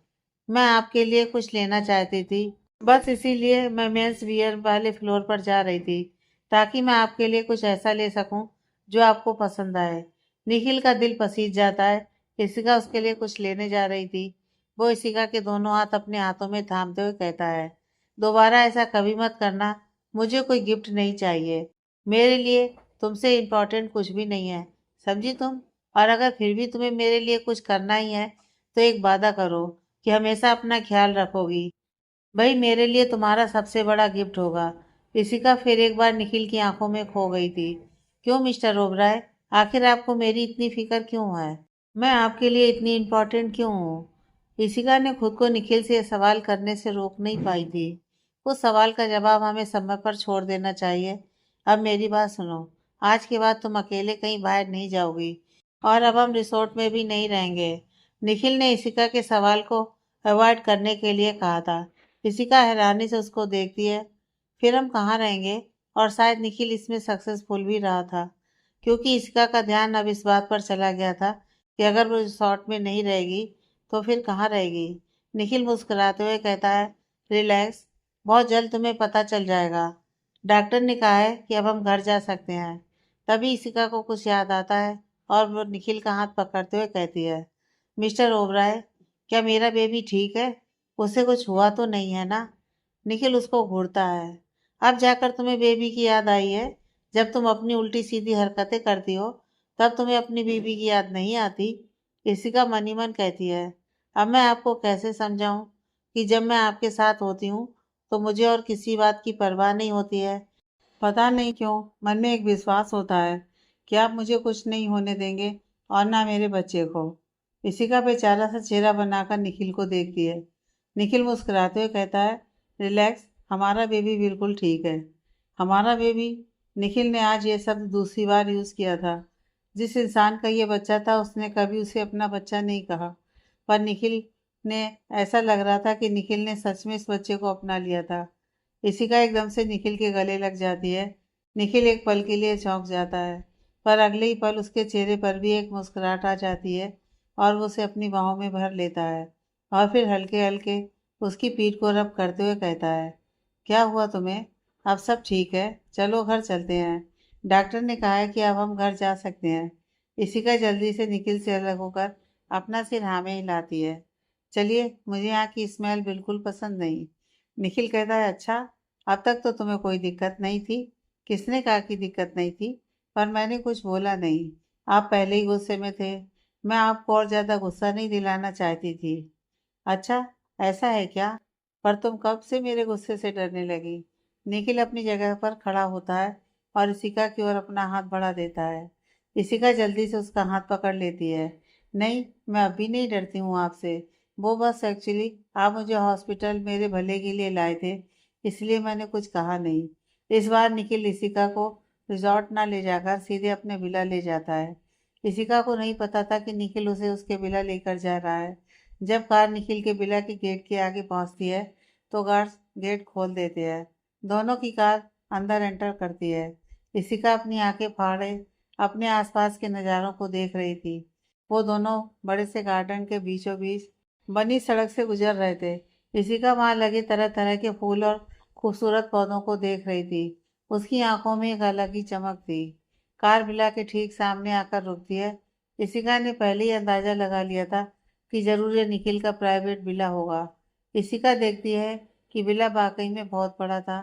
मैं आपके लिए कुछ लेना चाहती थी, बस इसीलिए मैं मेंस वियर वाले फ्लोर पर जा रही थी, ताकि मैं आपके लिए कुछ ऐसा ले सकूं जो आपको पसंद आए। निखिल का दिल पसीज जाता है। इशिका उसके लिए कुछ लेने जा रही थी। वो इशिका के दोनों हाथ अपने हाथों में थामते हुए कहता है, दोबारा ऐसा कभी मत करना। मुझे कोई गिफ्ट नहीं चाहिए। मेरे लिए तुमसे इम्पोर्टेंट कुछ भी नहीं है, समझी तुम? और अगर फिर भी तुम्हें मेरे लिए कुछ करना ही है तो एक वादा करो कि हमेशा अपना ख्याल रखोगी। भाई मेरे लिए तुम्हारा सबसे बड़ा गिफ्ट होगा। इशिका फिर एक बार निखिल की आंखों में खो गई थी। क्यों मिस्टर ओबराय, आखिर आपको मेरी इतनी फिक्र क्यों है? मैं आपके लिए इतनी इम्पोर्टेंट क्यों हूँ? इशिका ने खुद को निखिल से सवाल करने से रोक नहीं पाई थी। उस सवाल का जवाब हमें समय पर छोड़ देना चाहिए। अब मेरी बात सुनो। आज के बाद तुम अकेले कहीं बाहर नहीं जाओगी, और अब हम रिसोर्ट में भी नहीं रहेंगे। निखिल ने इशिका के सवाल को अवॉइड करने के लिए कहा था। इशिका हैरानी से उसको देखती है। फिर हम कहाँ रहेंगे? और शायद निखिल इसमें सक्सेसफुल भी रहा था, क्योंकि इशिका का ध्यान अब इस बात पर चला गया था कि अगर वो रिसोर्ट में नहीं रहेगी तो फिर कहाँ रहेगी। निखिल मुस्कुराते हुए कहता है, रिलैक्स, बहुत जल्द तुम्हें पता चल जाएगा। डॉक्टर ने कहा है कि अब हम घर जा सकते हैं। तभी इशिका को कुछ याद आता है और वो निखिल का हाथ पकड़ते हुए कहती है, मिस्टर ओबराय, क्या मेरा बेबी ठीक है? उसे कुछ हुआ तो नहीं है ना? निखिल उसको घूरता है। अब जाकर तुम्हें बेबी की याद आई है? जब तुम अपनी उल्टी सीधी हरकतें करती हो तब तुम्हें अपनी बीबी की याद नहीं आती? इशिका मन ही मन कहती है, अब मैं आपको कैसे समझाऊं कि जब मैं आपके साथ होती हूँ तो मुझे और किसी बात की परवाह नहीं होती है। पता नहीं क्यों मन में एक विश्वास होता है कि आप मुझे कुछ नहीं होने देंगे, और ना मेरे बच्चे को। इशिका बेचारा सा चेहरा बनाकर निखिल को देखती है। निखिल मुस्कुराते हुए कहता है, रिलैक्स, हमारा बेबी बिल्कुल ठीक है। हमारा बेबी? निखिल ने आज ये शब्द दूसरी बार यूज़ किया था। जिस इंसान का ये बच्चा था उसने कभी उसे अपना बच्चा नहीं कहा, पर निखिल ने, ऐसा लग रहा था कि निखिल ने सच में इस बच्चे को अपना लिया था। इशिका एकदम से निखिल के गले लग जाती है। निखिल एक पल के लिए चौंक जाता है, पर अगले ही पल उसके चेहरे पर भी एक मुस्कुराहट आ जाती है और वो उसे अपनी बाहों में भर लेता है और फिर हल्के हल्के उसकी पीठ को रब करते हुए कहता है, क्या हुआ तुम्हें? अब सब ठीक है, चलो घर चलते हैं। डॉक्टर ने कहा है कि अब हम घर जा सकते हैं। इशिका जल्दी से निखिल से अलग होकर अपना सिर हाँ में हिलाती है। चलिए, मुझे यहाँ की स्मेल बिल्कुल पसंद नहीं। निखिल कहता है, अच्छा, अब तक तो तुम्हें कोई दिक्कत नहीं थी। किसने कहा कि दिक्कत नहीं थी? पर मैंने कुछ बोला नहीं। आप पहले ही गुस्से में थे। मैं आपको और ज़्यादा गुस्सा नहीं दिलाना चाहती थी। अच्छा, ऐसा है क्या? पर तुम कब से मेरे गुस्से से डरने लगी? निखिल अपनी जगह पर खड़ा होता है और इशिका की ओर अपना हाथ बढ़ा देता है। इशिका जल्दी से उसका हाथ पकड़ लेती है। नहीं, मैं अभी नहीं डरती हूँ आपसे। वो बस एक्चुअली आप मुझे हॉस्पिटल मेरे भले के लिए लाए थे, इसलिए मैंने कुछ कहा नहीं। इस बार निखिल इशिका को रिजॉर्ट ना ले जाकर सीधे अपने विला ले जाता है। इशिका को नहीं पता था कि निखिल उसे उसके विला लेकर जा रहा है। जब कार निखिल के विला के गेट के आगे पहुंचती है तो गार्ड्स गेट खोल देते हैं। दोनों की कार अंदर एंटर करती है। इशिका अपनी आंखें फाड़े अपने आसपास के नज़ारों को देख रही थी। वो दोनों बड़े से गार्डन के बीचों बीच बनी सड़क से गुजर रहे थे। इशिका वहां लगे तरह तरह के फूल और खूबसूरत पौधों को देख रही थी। उसकी आंखों में एक अलग ही चमक थी। कार विला के ठीक सामने आकर रुकती है। इशिका ने पहले ही अंदाजा लगा लिया था कि जरूर ये निखिल का प्राइवेट विला होगा। इशिका देखती है कि विला वाकई में बहुत बड़ा था।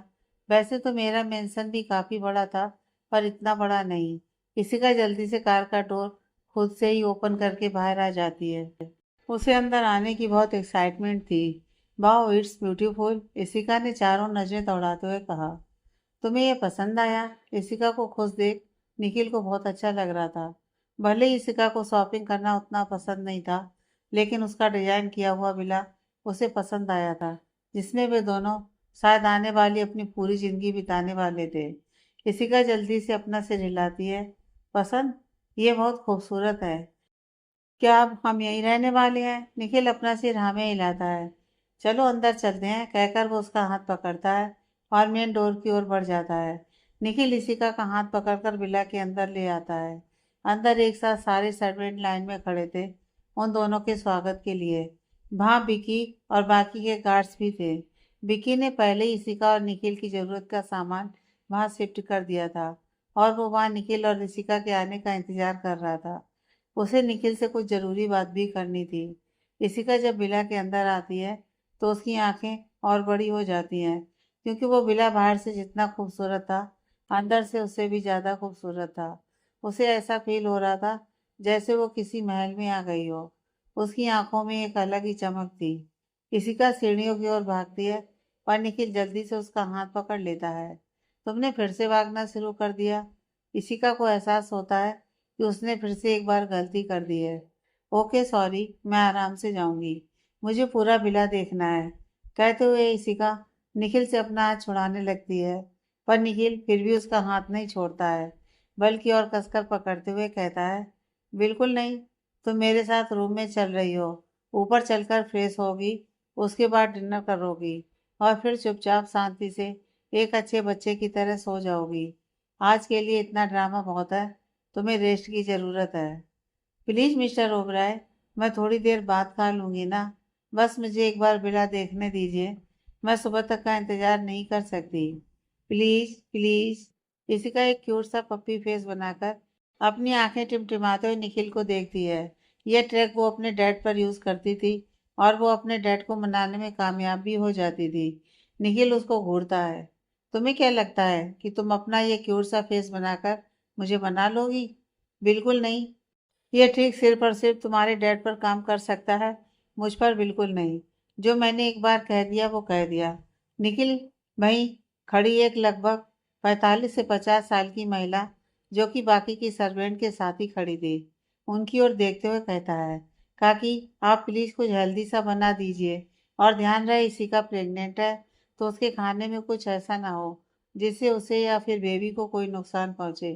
वैसे तो मेरा मेंशन भी काफ़ी बड़ा था, पर इतना बड़ा नहीं। इशिका जल्दी से कार का डोर खुद से ही ओपन करके बाहर आ जाती है। उसे अंदर आने की बहुत एक्साइटमेंट थी। वाओ, इट्स ब्यूटीफुल, इशिका ने चारों नजरें दौड़ाते हुए कहा। तुम्हें ये पसंद आया? इशिका को खुश देख निखिल को बहुत अच्छा लग रहा था। भले ही इशिका को शॉपिंग करना उतना पसंद नहीं था, लेकिन उसका डिजाइन किया हुआ विला उसे पसंद आया था, जिसमें वे दोनों शायद आने वाली अपनी पूरी जिंदगी बिताने वाले थे। इशिका जल्दी से अपना सिर हिलाती है। पसंद? ये बहुत खूबसूरत है। क्या अब हम यहीं रहने वाले हैं? निखिल अपना सिर हाँ में हिलाता है। चलो अंदर चलते हैं, कहकर वो उसका हाथ पकड़ता है और मेन डोर की ओर बढ़ जाता है। निखिल इशिका का हाथ पकड़कर विला के अंदर ले आता है। अंदर एक साथ सारे सर्वेंट लाइन में खड़े थे उन दोनों के स्वागत के लिए। वहाँ बिकी और बाकी के गार्ड्स भी थे। बिकी ने पहले ही इशिका और निखिल की ज़रूरत का सामान वहाँ शिफ्ट कर दिया था और वो वहाँ निखिल और इशिका के आने का इंतजार कर रहा था। उसे निखिल से कुछ ज़रूरी बात भी करनी थी। इशिका जब विला के अंदर आती है तो उसकी आंखें और बड़ी हो जाती हैं, क्योंकि वो विला बाहर से जितना खूबसूरत था, अंदर से उससे भी ज़्यादा खूबसूरत था। उसे ऐसा फील हो रहा था जैसे वो किसी महल में आ गई हो। उसकी आंखों में एक अलग ही चमक थी। इशिका सीढ़ियों की ओर भागती है, पर निखिल जल्दी से उसका हाथ पकड़ लेता है। तुमने फिर से भागना शुरू कर दिया। इशिका को एहसास होता है कि उसने फिर से एक बार गलती कर दी है। ओके, सॉरी, मैं आराम से जाऊंगी। मुझे पूरा विला देखना है। कहते हुए इशिका निखिल से अपना हाथ छुड़ाने लगती है, पर निखिल फिर भी उसका हाथ नहीं छोड़ता है, बल्कि और कसकर पकड़ते हुए कहता है, बिल्कुल नहीं, तुम मेरे साथ रूम में चल रही हो। ऊपर चलकर फ्रेश होगी, उसके बाद डिनर करोगी और फिर चुपचाप शांति से एक अच्छे बच्चे की तरह सो जाओगी। आज के लिए इतना ड्रामा बहुत है, तुम्हें रेस्ट की ज़रूरत है। प्लीज़ मिस्टर ओबराय, मैं थोड़ी देर बाद खा लूँगी ना। बस मुझे एक बार विला देखने दीजिए। मैं सुबह तक का इंतज़ार नहीं कर सकती। Please please. इशिका एक क्यूट सा पप्पी फेस बनाकर अपनी आंखें टिमटिमाते हुए निखिल को देखती है। यह ट्रैक वो अपने डैड पर यूज़ करती थी और वो अपने डैड को मनाने में कामयाब भी हो जाती थी। निखिल उसको घूरता है। तुम्हें क्या लगता है कि तुम अपना ये क्यूट सा फेस बनाकर मुझे मना लोगी? बिल्कुल नहीं। ये ट्रिक सिर्फ और सिर्फ तुम्हारे डैड पर काम कर सकता है, मुझ पर बिल्कुल नहीं। जो मैंने एक बार कह दिया वो कह दिया। निखिल वहीं खड़ी एक लगभग 45 से 50 साल की महिला, जो कि बाकी की सर्वेंट के साथ ही खड़ी थी, उनकी ओर देखते हुए कहता है, काकी, आप प्लीज़ कुछ हेल्दी सा बना दीजिए और ध्यान रहे इसी का प्रेग्नेंट है, तो उसके खाने में कुछ ऐसा ना हो जिससे उसे या फिर बेबी को कोई नुकसान पहुंचे।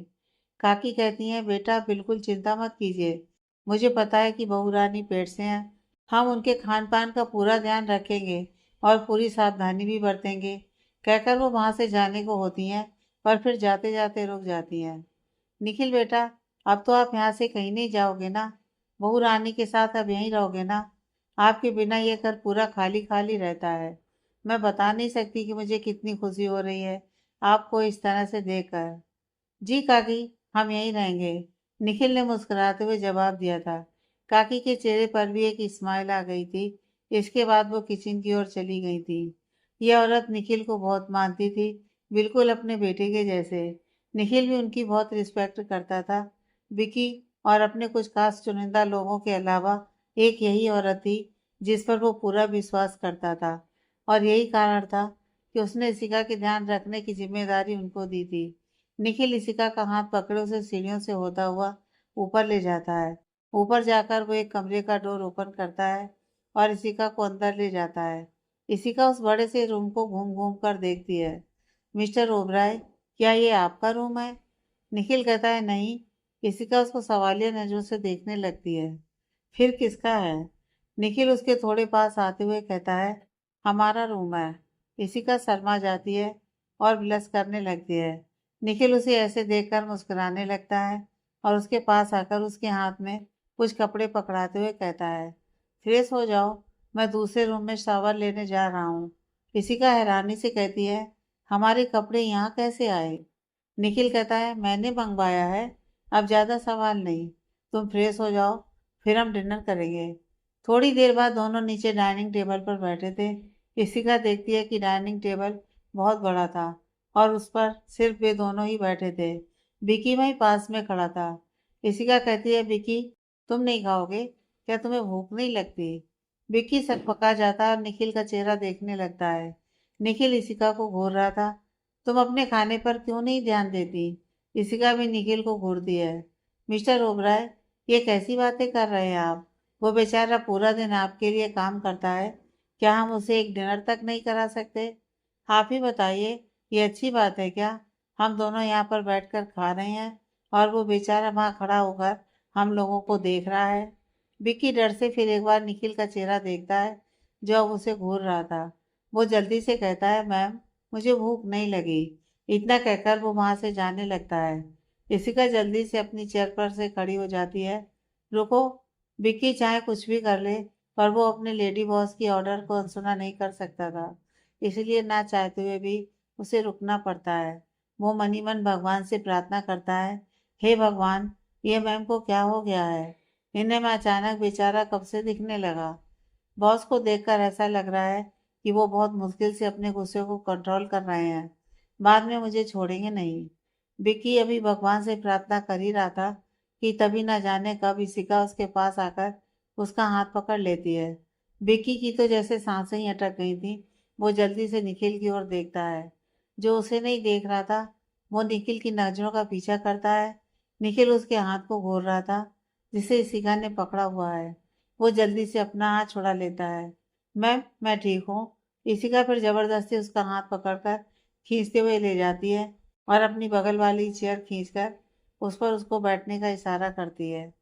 काकी कहती हैं, बेटा बिल्कुल चिंता मत कीजिए। मुझे पता है कि बहू रानी पेट से हैं। हम उनके खान पान का पूरा ध्यान रखेंगे और पूरी सावधानी भी बरतेंगे। कहकर वो वहाँ से जाने को होती हैं, पर फिर जाते जाते रुक जाती हैं। निखिल बेटा, अब तो आप यहाँ से कहीं नहीं जाओगे ना? बहू रानी के साथ अब यहीं रहोगे ना? आपके बिना ये घर पूरा खाली खाली रहता है। मैं बता नहीं सकती कि मुझे कितनी खुशी हो रही है आपको इस तरह से देखकर। जी काकी, हम यहीं रहेंगे, निखिल ने मुस्कुराते हुए जवाब दिया था। काकी के चेहरे पर भी एक स्माइल आ गई थी। इसके बाद वो किचन की ओर चली गई थी। यह औरत निखिल को बहुत मानती थी, बिल्कुल अपने बेटे के जैसे। निखिल भी उनकी बहुत रिस्पेक्ट करता था। विकी और अपने कुछ खास चुनिंदा लोगों के अलावा एक यही औरत थी जिस पर वो पूरा विश्वास करता था, और यही कारण था कि उसने इशिका के ध्यान रखने की जिम्मेदारी उनको दी थी। निखिल इशिका का हाथ पकड़े उसे सीढ़ियों से होता हुआ ऊपर ले जाता है। ऊपर जाकर वो एक कमरे का डोर ओपन करता है और इशिका को अंदर ले जाता है। इशिका उस बड़े से रूम को घूम घूम कर देखती है। मिस्टर ओबराय, क्या ये आपका रूम है? निखिल कहता है नहीं। इशिका उसको सवालिया नजरों से देखने लगती है। फिर किसका है? निखिल उसके थोड़े पास आते हुए कहता है, हमारा रूम है। इशिका शर्मा जाती है और ब्लश करने लगती है। निखिल उसे ऐसे देखकर मुस्कुराने लगता है और उसके पास आकर उसके हाथ में कुछ कपड़े पकड़ाते हुए कहता है, फ्रेश हो जाओ, मैं दूसरे रूम में शावर लेने जा रहा हूँ। इशिका हैरानी से कहती है, हमारे कपड़े यहाँ कैसे आए? निखिल कहता है, मैंने मंगवाया है, अब ज़्यादा सवाल नहीं, तुम फ्रेश हो जाओ, फिर हम डिनर करेंगे। थोड़ी देर बाद दोनों नीचे डाइनिंग टेबल पर बैठे थे। इशिका देखती है कि डाइनिंग टेबल बहुत बड़ा था और उस पर सिर्फ वे दोनों ही बैठे थे। विकी वहीं पास में खड़ा था। इशिका कहती है, विकी, तुम नहीं खाओगे? क्या तुम्हें भूख नहीं लगती? विकी सकपका जाता है और निखिल का चेहरा देखने लगता है। निखिल इशिका को घूर रहा था। तुम अपने खाने पर क्यों नहीं ध्यान देती? इशिका भी निखिल को घूरती है। मिस्टर ओबराय, ये कैसी बातें कर रहे हैं आप? वो बेचारा पूरा दिन आपके लिए काम करता है, क्या हम उसे एक डिनर तक नहीं करा सकते? आप ही बताइए, ये अच्छी बात है क्या? हम दोनों यहाँ पर बैठकर खा रहे हैं और वो बेचारा वहाँ खड़ा होकर हम लोगों को देख रहा है। विक्की डर से फिर एक बार निखिल का चेहरा देखता है जो अब उसे घूर रहा था। वो जल्दी से कहता है, मैम, मुझे भूख नहीं लगी। इतना कहकर वो वहाँ से जाने लगता है। इशिका जल्दी से अपनी चेयर पर से खड़ी हो जाती है। रुको, विक्की चाहे कुछ भी कर ले, पर वो अपने लेडी बॉस की ऑर्डर को अनसुना नहीं कर सकता था, इसलिए ना चाहते हुए भी उसे रुकना पड़ता है। वो मनी मन भगवान से प्रार्थना करता है, हे भगवान, ये मैम को क्या हो गया है? इन्हें मैं अचानक बेचारा कब से दिखने लगा। बॉस को देखकर ऐसा लग रहा है कि वो बहुत मुश्किल से अपने गुस्से को कंट्रोल कर रहे हैं। बाद में मुझे छोड़ेंगे नहीं। विक्की अभी भगवान से प्रार्थना कर ही रहा था कि तभी ना जाने कब इशिका उसके पास आकर उसका हाथ पकड़ लेती है। विक्की की तो जैसे सांसें ही अटक गई थी। वो जल्दी से निखिल की ओर देखता है, जो उसे नहीं देख रहा था। वो निखिल की नजरों का पीछा करता है। निखिल उसके हाथ को घूर रहा था जिसे इशिका ने पकड़ा हुआ है। वो जल्दी से अपना हाथ छुड़ा लेता है। मैम, मैं ठीक हूँ। इशिका फिर जबरदस्ती उसका हाथ पकड़कर खींचते हुए ले जाती है और अपनी बगल वाली चेयर खींचकर उस पर उसको बैठने का इशारा करती है।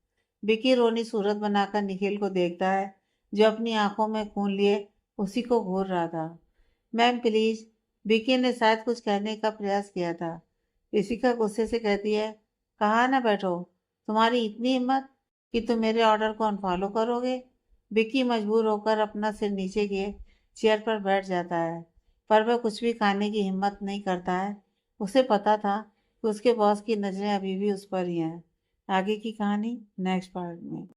विकी रोनी सूरत बनाकर निखिल को देखता है, जो अपनी आंखों में खून लिए उसी को घूर रहा था। मैम प्लीज, विकी ने शायद कुछ कहने का प्रयास किया था। इशिका गुस्से से कहती है, कहाँ ना बैठो, तुम्हारी इतनी हिम्मत कि तुम मेरे ऑर्डर को अनफॉलो करोगे? विकी मजबूर होकर अपना सिर नीचे किए चेयर पर बैठ जाता है, पर वह कुछ भी खाने की हिम्मत नहीं करता है। उसे पता था कि उसके बॉस की नज़रें अभी भी उस पर ही हैं। आगे की कहानी नेक्स्ट पार्ट में।